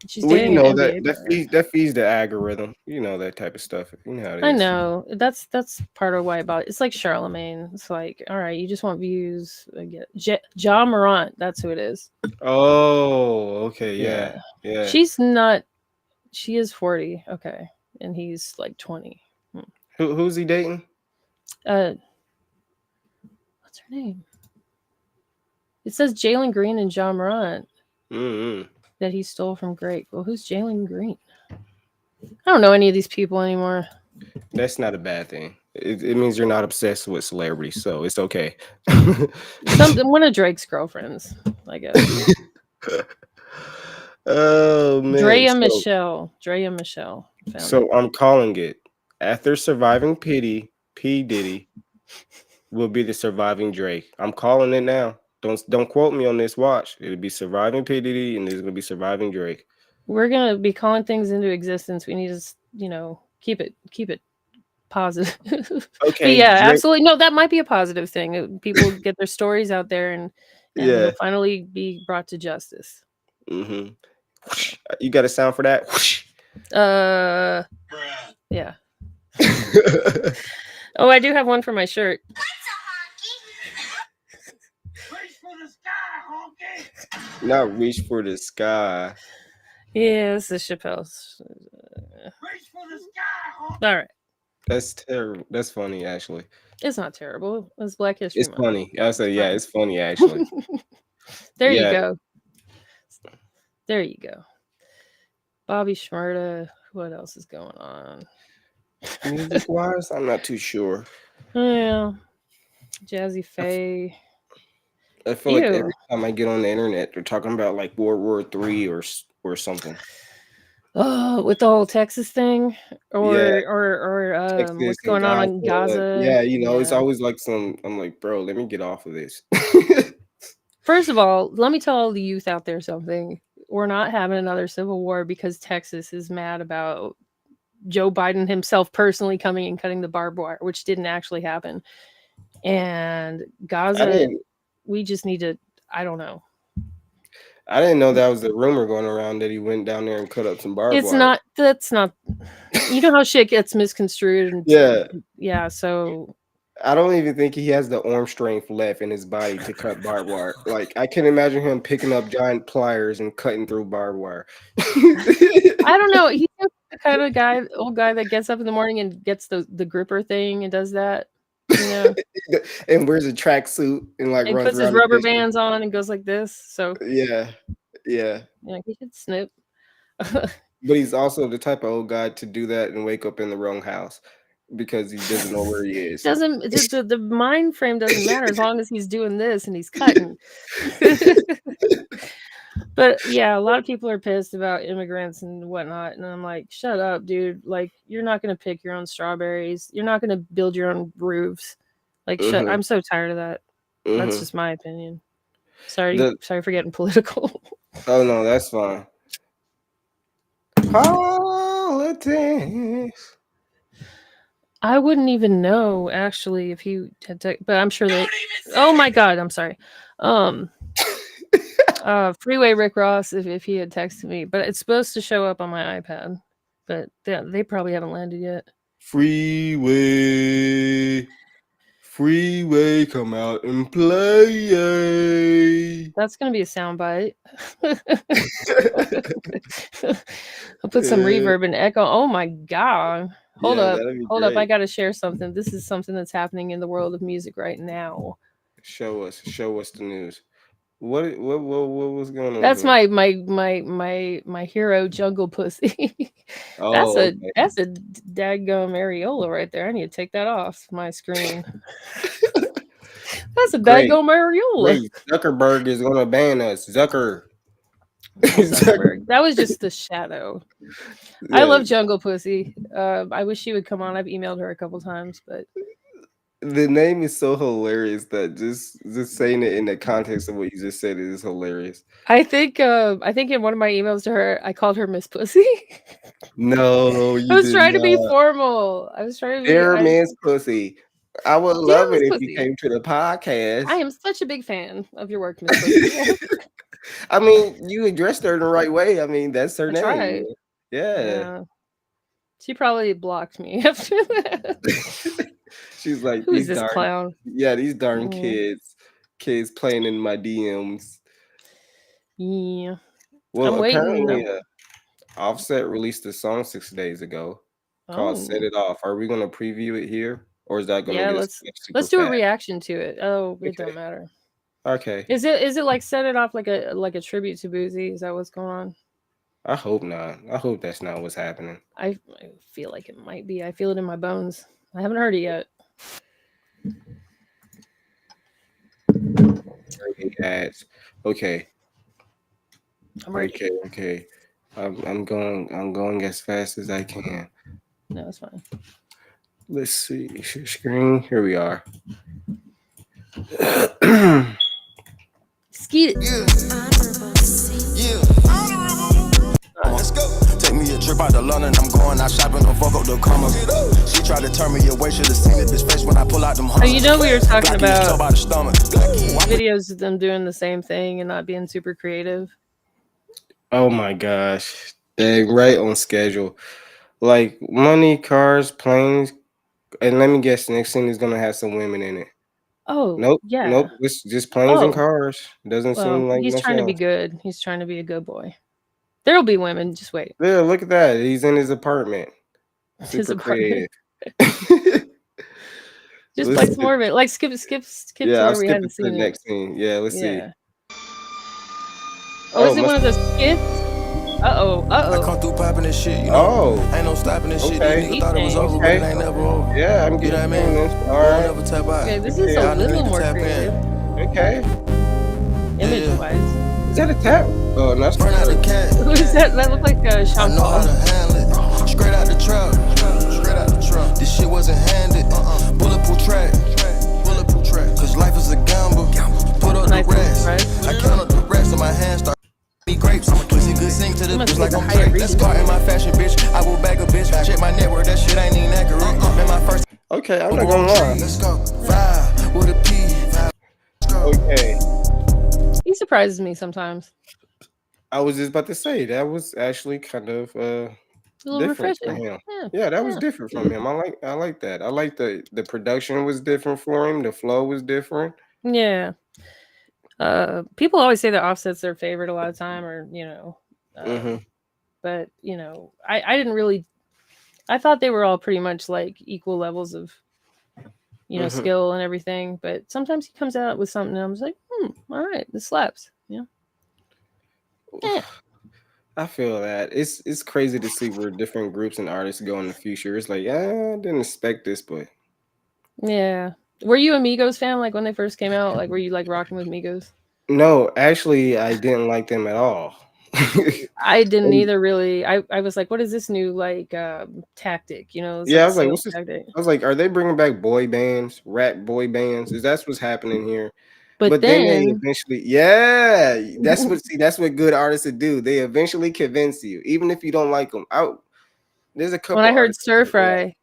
She's Well, you dating an know NBA player. that feeds the algorithm. You know that type of stuff. You know how it I is. know that's part of why about it's like Charlemagne. It's like, all right, you just want views. I get Ja Morant. That's who it is. Oh, okay, Yeah, yeah. she's not. She is 40. Okay, and he's like 20. Who's he dating? What's her name? It says Jalen Green and John Morant Mm-hmm. that he stole from Drake. Well, who's Jalen Green? I don't know any of these people anymore. That's not a bad thing. It means you're not obsessed with celebrities, so it's okay. One of Drake's girlfriends, I guess. Oh man. Drea Michelle. Found So it. I'm calling it. After surviving P Diddy will be the surviving Drake. I'm calling it now. Don't quote me on this. Watch. It'll be surviving P Diddy, and there's gonna be surviving Drake. We're gonna be calling things into existence. We need to, keep it positive. Okay. But yeah, Drake, absolutely. No, that might be a positive thing. People get their stories out there, and yeah. they'll finally be brought to justice. Mm-hmm. You got a sound for that? Yeah. Oh, I do have one for my shirt. Reach for the sky, honky. Not reach for the sky. Yeah, this is Chappelle's. Reach for the sky, honky. All right. That's terrible. That's funny, actually. It's not terrible. It's Black History It's Month. funny. I say, yeah, it's funny, actually. There Yeah. you go. There you go. Bobby Shmurda. What else is going on? Music wise, I'm not too sure. Yeah. Jazzy Faye. I feel like every time I get on the internet, they're talking about like World War III or something. Oh, with the whole Texas thing, or Yeah. or Texas what's and going on in Gaza? Yeah, it's always like I'm like, bro, let me get off of this. First of all, let me tell all the youth out there something. We're not having another civil war because Texas is mad about Joe Biden himself personally coming and cutting the barbed wire, which didn't actually happen. And Gaza, we just need to, I don't know. I didn't know that was the rumor going around that he went down there and cut up some barbed wire. That's not, you know how shit gets misconstrued. And, yeah. So I don't even think he has the arm strength left in his body to cut barbed wire. Like, I can imagine him picking up giant pliers and cutting through barbed wire. I don't know. He's the kind of old guy that gets up in the morning and gets the gripper thing and does that, and wears a tracksuit and like runs puts his around rubber bands on and goes like this. So yeah, he could snip. But he's also the type of old guy to do that and wake up in the wrong house because he doesn't know where he is. The mind frame doesn't matter as long as he's doing this and he's cutting. But yeah, a lot of people are pissed about immigrants and whatnot, and I'm like, shut up, dude. Like, you're not gonna pick your own strawberries. You're not gonna build your own roofs. Like, I'm so tired of that. That's just my opinion. Sorry for getting political. Oh no, that's fine. Politics. I wouldn't even know actually if he had but I'm sure that. Oh my god, I'm sorry. Freeway Rick Ross if he had texted me, but it's supposed to show up on my iPad, but they probably haven't landed yet. Freeway, come out and play. That's gonna be a soundbite. I'll put some reverb and echo. Oh my god! Hold up! I gotta share something. This is something that's happening in the world of music right now. Show us the news. What was going on? That's here? my hero, Jungle Pussy. Oh, okay. That's a daggone Mariola right there. I need to take that off my screen. That's a Great. daggone Mariola. Great. Zuckerberg is gonna ban us. Zucker. Zuckerberg. That was just the shadow. I Yeah, love Jungle Pussy. I wish she would come on. I've emailed her a couple times, but the name is so hilarious that just saying it in the context of what you just said is hilarious. I think in one of my emails to her, I called her Miss Pussy. No, I you was did trying to be not. formal. I was trying to be Dear Miss Pussy, I would Dear love Miss it if you Pussy. came to the podcast. I am such a big fan of your work, Miss Pussy. I mean, you addressed her in the right way. I mean, that's her I name. tried. Yeah. Yeah. She probably blocked me after that. She's like, Who is these this darn, clown? yeah, these darn Mm. kids playing in my DMs. Yeah. Well, I'm waiting. apparently, Offset released a song 6 days ago called "Set Oh. It Off." Are we going to preview it here, or is that going to Yeah, get super let's do a fat? reaction to it. Oh, it Okay. don't matter. Okay. Is it like set it off like a tribute to Boozy? Is that what's going on? I hope not. I hope that's not what's happening. I feel like it might be. I feel it in my bones. I haven't heard it yet. Ads. Okay. I'm ready. Okay. I'm going as fast as I can. No, it's fine. Let's see. Screen. Here we are. Skeet. Let's go. Take me a trip out to London. I'm going out shopping. Don't fuck up the commas. She tried to turn me away. Should have seen it. This face when I pull out them. Oh, you know we were talking about the stomach. videos of them doing the same thing and not being super creative. Oh my gosh. Dang, right on schedule. Like money, cars, planes, and let me guess, next scene is gonna have some women in it. Oh, Nope. yeah. Nope. It's just planes and Oh. cars. Doesn't Well, seem like he's much trying to be else. good. He's trying to be a good boy. There'll be women. Just wait. Yeah, look at that. He's in his apartment. His Super apartment. creative. Just play some more of it. Like skip to Yeah, where I'll we skip hadn't it to the seen it. next scene. Yeah, let's see. Yeah. Oh, is it one of those skits? Uh-oh. I come through popping this shit, you know. Oh, Ain't no stopping this shit. okay. These niggas thought it was over, but it ain't never over. Yeah, I'm You know getting what I mean? this. All Won't right. never tap out. Okay, this is Yeah, a little more tap creative. Okay. Image-wise. Is that a tap? Oh, that's Burn out the cat. Who is that? That looked like I Sean know how Paul. to handle it. Straight out the trap. Straight out the trap. This shit wasn't handed. Bulletproof track. Bulletproof track. Cause life is a gamble. Put up the Nice rest. surprise. I count up the rest of my hands. Start me grapes. Pussy good sing to the Must bitch be like the I'm higher Drake. That's reading. part in my fashion, bitch. I will bag a bitch. Check my network. That shit ain't even accurate. Man, my first. Okay, I'm not gonna lie. Let's go. 5 with a P. Okay. He surprises me sometimes. I was just about to say that was actually kind of A little different for refreshing. him. Yeah, that was different from him. I like that. I like the production was different for him. The flow was different. Yeah. People always say that Offset's their favorite a lot of time, or but I didn't really. I thought they were all pretty much like equal levels of, skill and everything. But sometimes he comes out with something, and I'm just like, all right, this slaps. Yeah. I feel that it's crazy to see where different groups and artists go in the future. It's like, I didn't expect this, but Yeah. Were you a Migos fan? Like when they first came out? Like were you like rocking with Migos? no, actually, I didn't like them at all. I didn't either really. I was like, what is this new like tactic? It's Yeah, like I a was like, sales what's this? tactic. I was like, are they bringing back boy bands, rap boy bands? Is that what's happening here? But then they then eventually, that's what good artists would do. They eventually convince you, even if you don't like them. There's a couple. when I heard artists Stir that I like.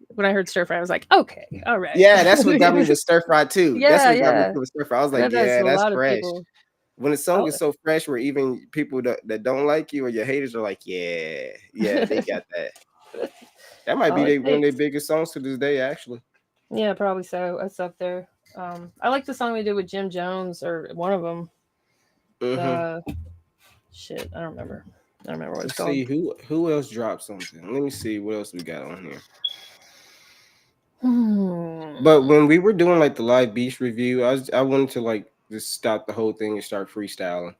Fry, I was like, okay, all right. Yeah, that's what got me with Stir Fry too. That's Yeah, what got me yeah. with Stir Fry. I was like, That's a that's lot of fresh. people. When a song Oh. is so fresh, where even people that don't like you or your haters are like, yeah, they got that. That might All be it one of their takes. biggest songs to this day, actually. Yeah, probably so. It's up there. I like the song they did with Jim Jones, or one of them. Shit, I don't remember. I don't remember what it's called. See who else dropped something. Let me see what else we got on here. But when we were doing like the live beach review, I wanted to like just stop the whole thing and start freestyling.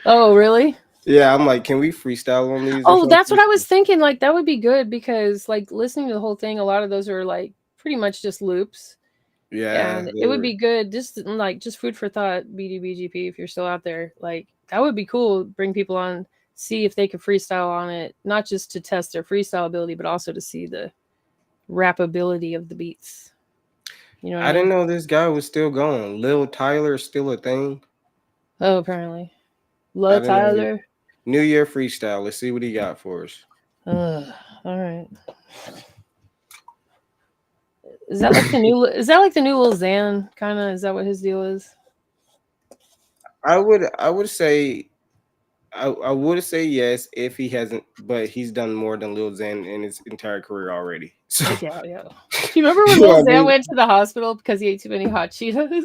Oh, really? Yeah, I'm like, can we freestyle on these or Oh, that's something? what I was thinking. Like that would be good because like listening to the whole thing, a lot of those are like pretty much just loops. Yeah, And they it would were. be good, just food for thought, BDBGP, if you're still out there. Like that would be cool. Bring people on, see if they could freestyle on it, not just to test their freestyle ability, but also to see the rappability of the beats. You know what I I didn't mean? know this guy was still going. Lil Tyler is still a thing. Oh, apparently. I Lil didn't know. Tyler. New Year freestyle. Let's see what he got for us. All right. Is that like the new? Is that like the new Lil Xan kind of? Is that what his deal is? I would say I would say yes if he hasn't, but he's done more than Lil Xan in his entire career already. So Yeah, yeah. Do you remember when you know Lil what I Xan mean? went to the hospital because he ate too many hot Cheetos?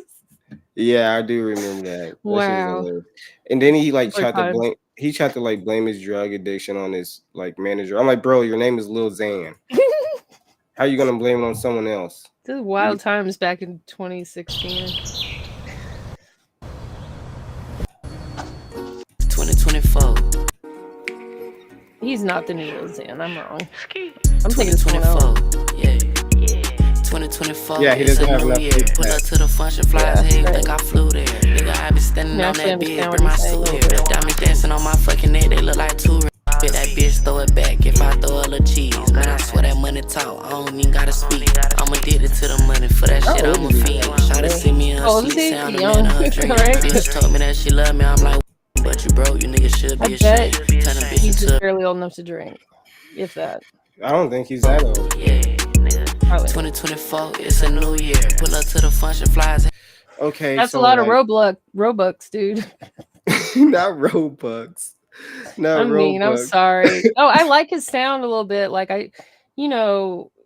Yeah, I do remember that. That shit was Wow. hilarious. And then he like Super tried to times. blame blame his drug addiction on his like manager. I'm like, bro, your name is Lil Xan. How you gonna blame it on someone else? This is wild times back in 2016. 2024. He's not the new Lil Xan. I'm wrong. I'm thinking of someone else. 2024. Yeah. 2024. Yeah, he It's doesn't a have new enough year. food Pull up stamps. to the function, flies Yeah, hey, right. think I flew there. Nigga, I been standing on Naturally that understand bitch, what bring my he's saying a suit little here. bit. Diamond dancing on my fucking neck, they look like two. Fit that bitch, throw it back if I throw a little cheese. Man, I swear that money talk, I don't even gotta speak. I'm addicted to the money, for that shit I'm a fiend. Try to see me in her Oh, sleep, is he sound a young? man in her dream. Right? Bitch told me that she love me, I'm like, but you broke, you niggas should I be bet ashamed. Turn them he's bitches just to barely old enough to drink, if that. I don't think he's that old. yeah, nigga. Probably. 2024, it's a new year. Pull up to the function, flies. Okay, That's a so lot of like Robux, dude. not Robux. Not I mean, I'm Robux. sorry. Oh, I like his sound a little bit. Like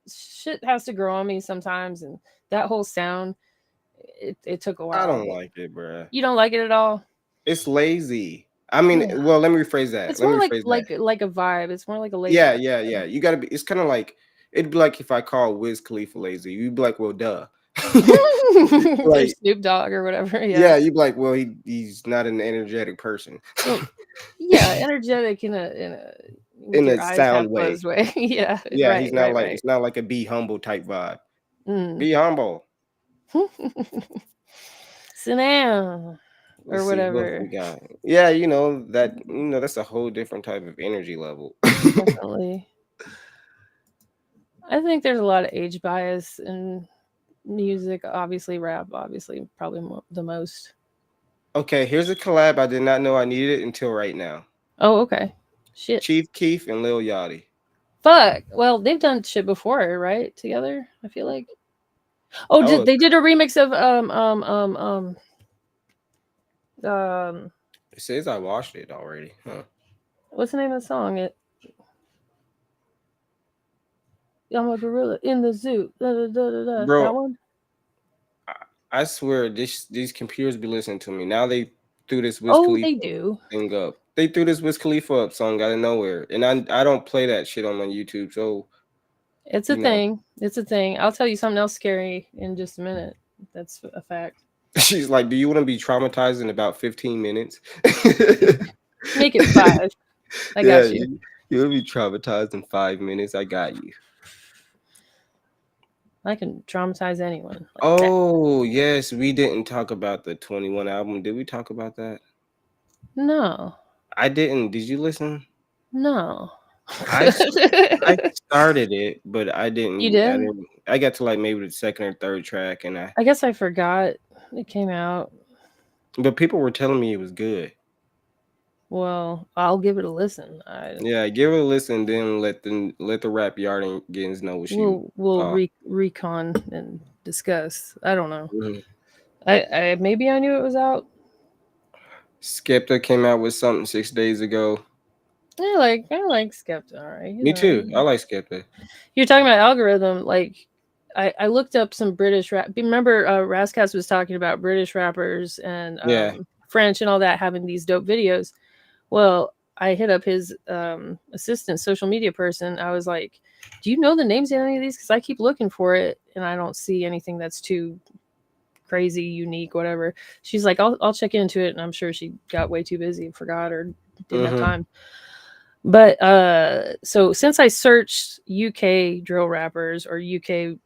shit has to grow on me sometimes, and that whole sound, it took a while. I don't but- like it, bruh. You don't like it at all? It's lazy. I mean, Yeah. well, let me rephrase that. It's Let me more like rephrase like that. like a vibe. It's more like a lazy. Yeah, vibe. yeah, yeah. You gotta be. It's kind of like it'd be like if I call Wiz Khalifa lazy. You'd be like, well, duh. Or Like, Snoop Dogg or whatever. yeah, Yeah. you'd be like, well, he's not an energetic person Well, yeah, energetic with in your a eyes half sound way. closed way. Yeah. Yeah, he's Right. not Right. like Right. it's not like a be humble type vibe. Mm. Be humble. Sit down. Let's Or see what else whatever. we got. Yeah, that's a whole different type of energy level. Definitely. I think there's a lot of age bias in music. Obviously, rap. Obviously, probably the most. Okay, here's a collab I did not know I needed until right now. Oh, okay. Shit. Chief Keef and Lil Yachty. Fuck. Well, they've done shit before, right? Together. I feel like. Oh, Oh, they did a remix of it says I watched it already. Huh. what's the name of the song? I'm a gorilla in the zoo. Da, da, da, da, da. Bro, That one. I swear these computers be listening to me. Now they threw this Wiz Oh, Khalifa they do. thing up. They threw this Wiz Khalifa up song out of nowhere. And I don't play that shit on my YouTube. So It's a thing. It's a thing. I'll tell you something else scary in just a minute. That's a fact. she's like, do you want to be traumatized in about 15 minutes? Make it 5. I got you. You'll be traumatized in 5 minutes. I got you. I can traumatize anyone. Like Oh, yes. We didn't talk about the 21 album. Did we talk about that? No. I didn't. Did you listen? No. I started it, but I didn't. You did? I got to like maybe the second or third track, and I guess I forgot it came out. But people were telling me it was good. Well, I'll give it a listen. Yeah, give it a listen, then let the rap yardians know what you. We'll recon and discuss. I don't know. Mhm. I maybe I knew it was out. Skepta came out with something 6 days ago. I like Skepta. All right. Me too. I like Skepta. You're talking about algorithm. Like, I looked up some British rap. Remember, Razzcast was talking about British rappers and French and all that having these dope videos. Well, I hit up his assistant, social media person. I was like, "Do you know the names of any of these? Because I keep looking for it and I don't see anything that's too crazy, unique, whatever. She's like, I'll check into it, and I'm sure she got way too busy and forgot or didn't have time. But so since I searched UK drill rappers or UK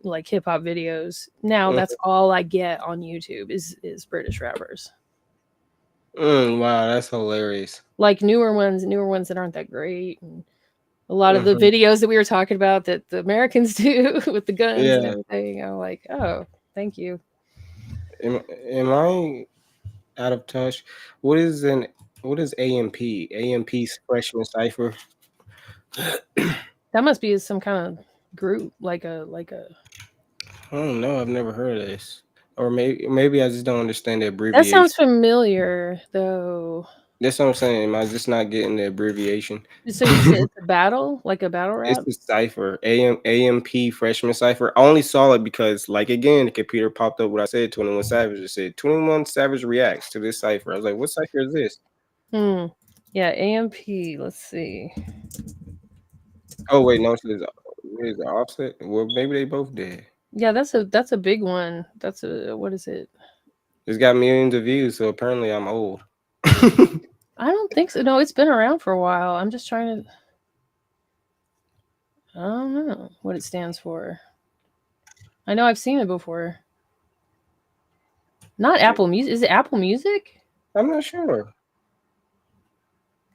like hip hop videos, now that's all I get on YouTube is British rappers. Wow, that's hilarious. Like newer ones that aren't that great, and a lot of the videos that we were talking about that the Americans do with the guns and everything. I'm like, oh, thank you. Am I out of touch? What is AMP? AMP's freshman cipher. That must be some kind of group, like a. I don't know. I've never heard of this, or maybe I just don't understand the That abbreviation. sounds familiar, though. That's what I'm saying. Am I just not getting the abbreviation? So you said it's a battle, like a battle rap? It's a cipher. AMP freshman cipher. I only saw it because, like, again, the computer popped up what I said. 21 Savage. It said 21 Savage reacts to this cipher. I was like, what cipher is this? Yeah, AMP. Let's see. Oh wait, no, it's Offset. Well, maybe they both did. Yeah, that's a big one. That's what is it? It's got millions of views, so apparently I'm old. I don't think so. No, it's been around for a while. I'm just trying to. I don't know what it stands for. I know I've seen it before. Not Apple Music. Is it Apple Music? I'm not sure.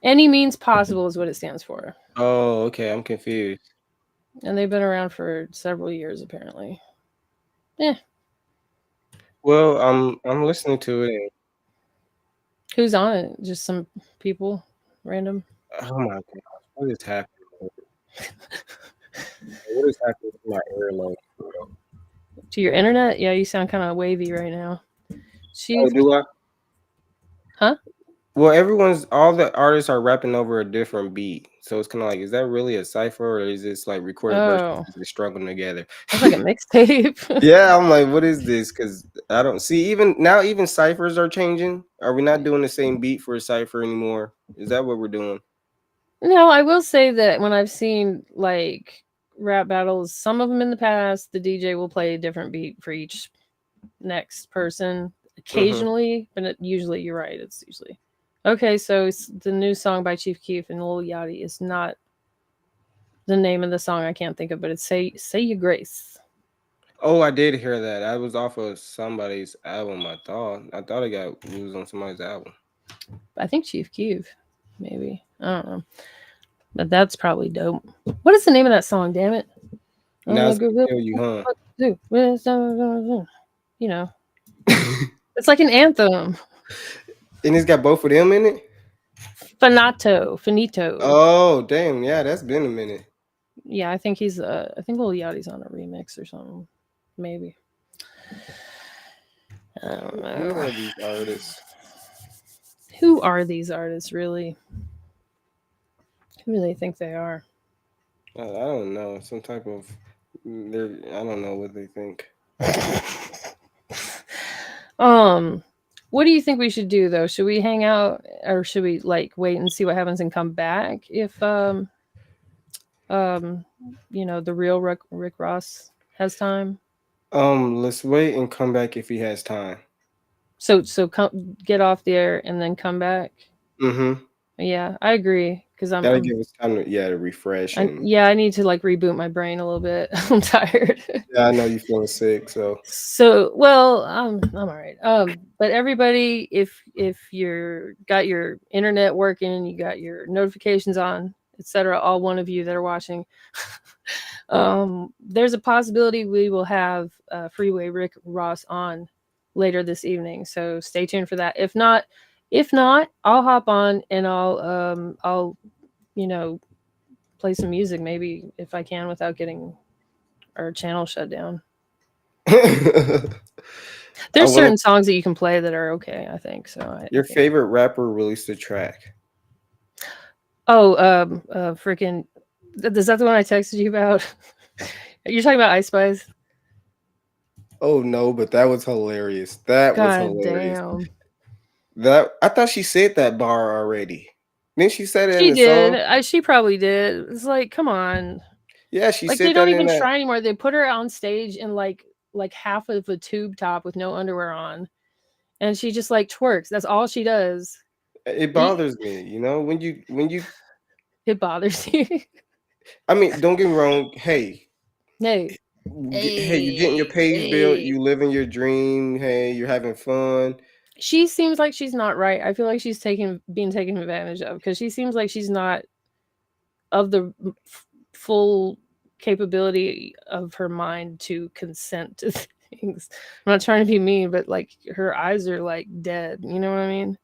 Any Means Possible is what it stands for. Oh, okay. I'm confused. And they've been around for several years, apparently. Yeah. Well, I'm listening to it. Who's on it? Just some people, random. Oh my god, what is happening? What is happening to my earlobe? To your internet? Yeah, you sound kind of wavy right now. Oh, do I? Huh? Well, all the artists are rapping over a different beat. So it's kind of like, is that really a cipher, or is this like recorded versions that struggling together? It's like a mixtape. Yeah, I'm like, what is this? Because I don't see even ciphers are changing. Are we not doing the same beat for a cipher anymore? Is that what we're doing? No, I will say that when I've seen like rap battles, some of them in the past, the DJ will play a different beat for each next person occasionally, but usually you're right. It's usually okay. So it's the new song by Chief Keef and Lil Yachty is not the name of the song. I can't think of, but it's "Say Your Grace." Oh, I did hear that. I was off of somebody's album. I thought it was on somebody's album. I think Chief Keef, maybe. I don't know. But that's probably dope. What is the name of that song? Damn it! Now it's gonna kill you, huh? You know, it's like an anthem. And it's got both of them in it. Finito. Oh, damn! Yeah, that's been a minute. Yeah, I think he's. I think Lil Yachty's on a remix or something. Maybe. I don't know. Who are these artists? Who are these artists, really? Who do they think they are? I don't know. Some type of. I don't know what they think. What do you think we should do though? Should we hang out or should we like wait and see what happens and come back if the real Rick Ross has time? Let's wait and come back if he has time. So come get off the air and then come back. Mm-hmm. Yeah, I agree because I'm. Gotta give us time to refresh. I need to like reboot my brain a little bit. I'm tired. Yeah, I know you're feeling sick, so. Well, I'm all right. But everybody, if you're got your internet working, you got your notifications on, etc., all one of you that are watching, there's a possibility we will have Freeway Rick Ross on later this evening. So stay tuned for that. If not, I'll hop on and I'll play some music maybe if I can without getting our channel shut down. There's certain songs that you can play that are okay, I think. So your favorite rapper released a track. Oh, freaking is that the one I texted you about? You're talking about Ice Spice? Oh no, but that was hilarious. That was hilarious. Damn. I thought she said that bar already. Then she said it. She in the did. song? She probably did. It's like, come on. Yeah, she like said they don't that even try anymore. They put her on stage and like like half of a tube top with no underwear on, and she just like twerks. That's all she does. It bothers me, you know, when you It bothers you. I mean, don't get me wrong. Hey, Hey, hey, you're getting your page built. You living your dream. Hey, you're having fun. she seems like she's not right. I feel like she's being taken advantage of because she seems like she's not of the full capability of her mind to consent to things. I'm not trying to be mean, but like her eyes are like dead. You know what I mean?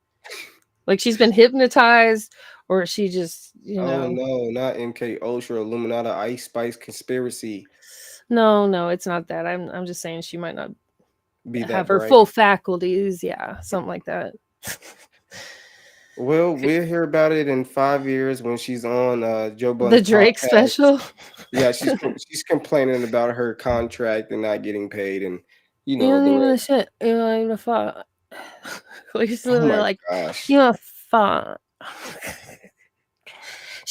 Like she's been hypnotized, or she just, Oh no, not MK Ultra, Illuminati, Ice Spice conspiracy. No, it's not that. I'm just saying she might not Be have that her bright. full faculties. Yeah, something like that. Well, we'll hear about it in 5 years when she's on Joe The Budden's Drake podcast. special. Yeah, she's complaining about her contract and not getting paid, and you You know don't the even rest. shit. You don't even fuck. Like she's Oh literally my like, gosh. you know, fuck.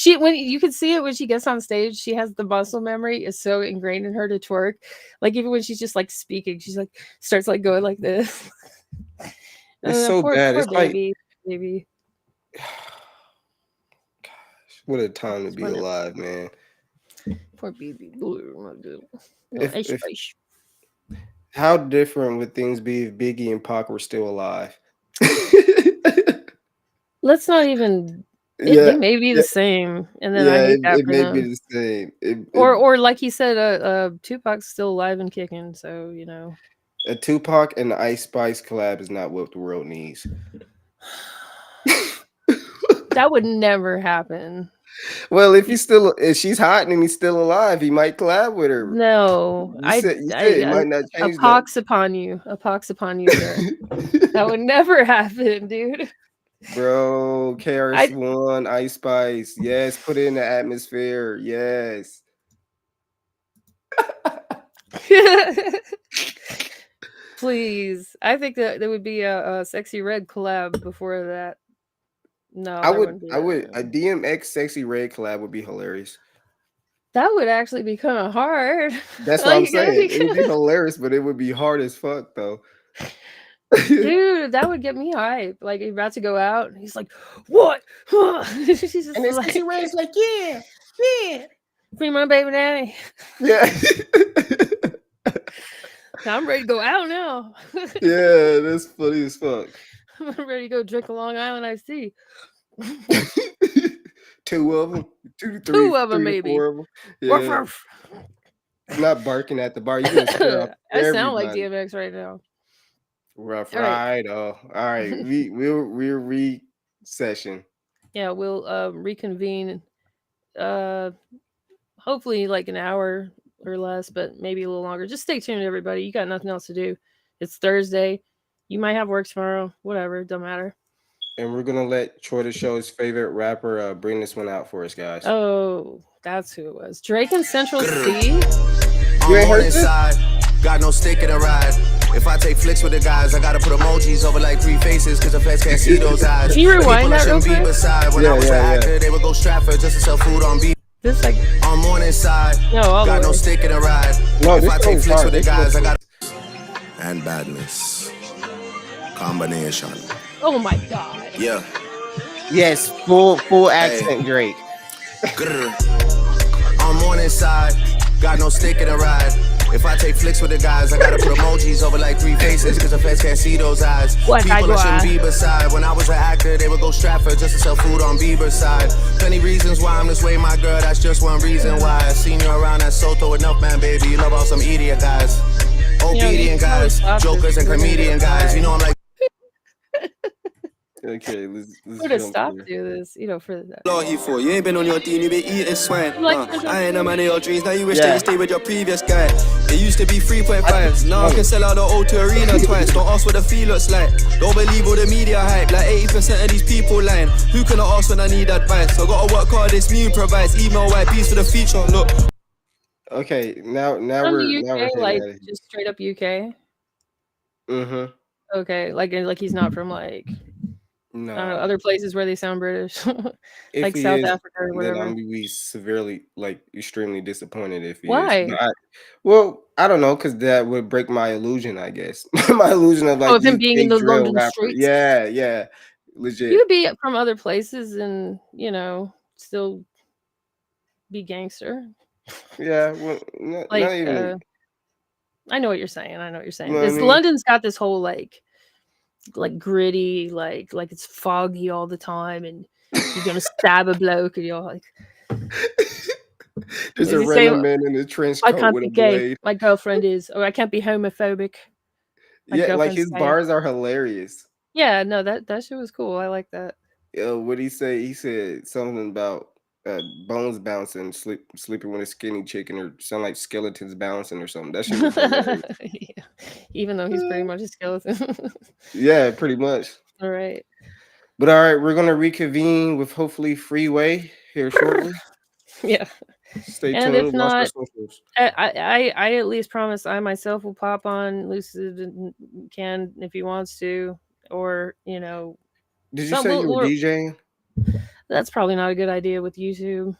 When you can see it when she gets on stage, she has the muscle memory is so ingrained in her to twerk. Like even when she's just like speaking, she's like starts like going like this. It's so bad. Poor It's like, baby. gosh, what a time to be Wonderful. alive, man. Poor baby. If how different would things be if Biggie and Pac were still alive? Let's not even. Yeah, They may be the same, and then I yeah, hate that it for may them. be the same. Or like he said, Tupac's still alive and kicking. So A Tupac and the Ice Spice collab is not what the world needs. that would never happen. Well, if she's hot and he's still alive, he might collab with her. No, You said it might not change a pox upon you, sir. That would never happen, dude. Bro, KRS-One, Ice Spice. Yes, put it in the atmosphere. Yes. Please. I think that there would be a Sexy Red collab before that. No, I would a DMX Sexy Red collab would be hilarious. That would actually be kind of hard. That's what I'm saying. It would be hilarious, but it would be hard as fuck though. Dude, that would get me hype. Like he's about to go out, and he's like, "What?" She's just and then like, Sexy Red's like, "Yeah, free my baby daddy." yeah." I'm ready to go out now. Yeah, that's funny as fuck. I'm ready to go drink a Long Island iced tea. Two of them, Two of them, maybe. 4 of them. Yeah. Ruff, ruff. Not barking at the bar. You're gonna scare off I sound like everybody. DMX right now. Rough All right. ride. Oh, all right. We'll re-session. Yeah, we'll reconvene. Hopefully like an hour or less, but maybe a little longer. Just stay tuned, everybody. You got nothing else to do. It's Thursday. You might have work tomorrow. Whatever, don't matter. And we're gonna let Troy the Show's favorite rapper bring this one out for us, guys. Oh, that's who it was. Drake and Central C. You ain't heard this? Got no stick in the ride. If I take flicks with the guys, I gotta put emojis over like 3 faces, cause the feds can't see those eyes. Can you rewind that real quick? When I was an actor, they would go Stratford just to sell food on beat. This like on morning side. No, all got the no way. stick in the ride. No, if this I take goes flicks hard. with the This guys, I goes- got and badness. Combination. Oh my god. Yeah. Yes, full accent Drake. On morning side, got no stick in the ride. If I take flicks with the guys, I gotta put emojis over like 3 faces, cause the feds can't see those eyes. What People I shouldn't be beside. When I was an actor, they would go Stratford just to sell food on Bieber's side. Plenty reasons why I'm this way, my girl, that's just one reason why. I seen you around at Soto enough, man, baby. You love all some idiot guys. Obedient guys, jokers and comedian guys. You know I'm like. Okay, let's Would have jump stopped here. do this, for that. You for you ain't been on your team, you been eating swine. Like I ain't a man of your dreams, now you wish Yeah. that you stay with your previous guy. It used to be 3.5, now I can sell out the O2 Arena twice. Don't ask what the fee looks like. Don't believe all the media hype, like 80% of these people lying. Who can I ask when I need advice? I gotta work hard, this new provides. Email white piece for the feature, look. Okay, now From we're the now UK, we're like hitting just straight up UK. Mm-hmm. Okay, like he's not from like I don't know, No. other places where they sound British, If like he South is, Africa or then whatever. I'm be severely, like, extremely disappointed if he is. Why? But well, I don't know, because that would break my illusion, I guess. My illusion of Oh, like of him being in UK the drill London rapper. streets? Yeah, yeah, You legit. would be from other places and, still be gangster. Yeah, well, not Like, even. I know what you're saying. I know what you're You saying. know what I This mean? London's got this whole like gritty, like it's foggy all the time, and you're gonna stab a bloke, and you're like, There's does a he say, random man in a trench I coat can't with be a gay, blade. my girlfriend is, or I can't be homophobic, my Yeah, like girlfriend's his gay. bars are hilarious. Yeah, no, that shit was cool. I like that. What'd he say? He said something about bones bouncing, sleeping with a skinny chicken, or sound like skeletons bouncing or something. That shit was hilarious. Yeah. Even though he's pretty much a skeleton. Yeah, pretty much. All right. But all right, we're gonna reconvene with hopefully Freeway here shortly. Yeah. Stay And if tuned. Watch our not, socials. I at least promise I myself will pop on Lucid and can if he wants to, or Did you some say you were we'll DJing? that's probably not a good idea with YouTube.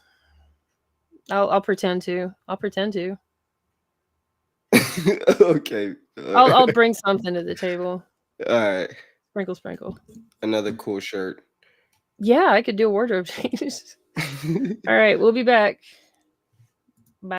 I'll pretend to. I'll pretend to. Okay. I'll bring something to the table. All right. Sprinkle, sprinkle. Another cool shirt. Yeah, I could do a wardrobe change. All right, we'll be back.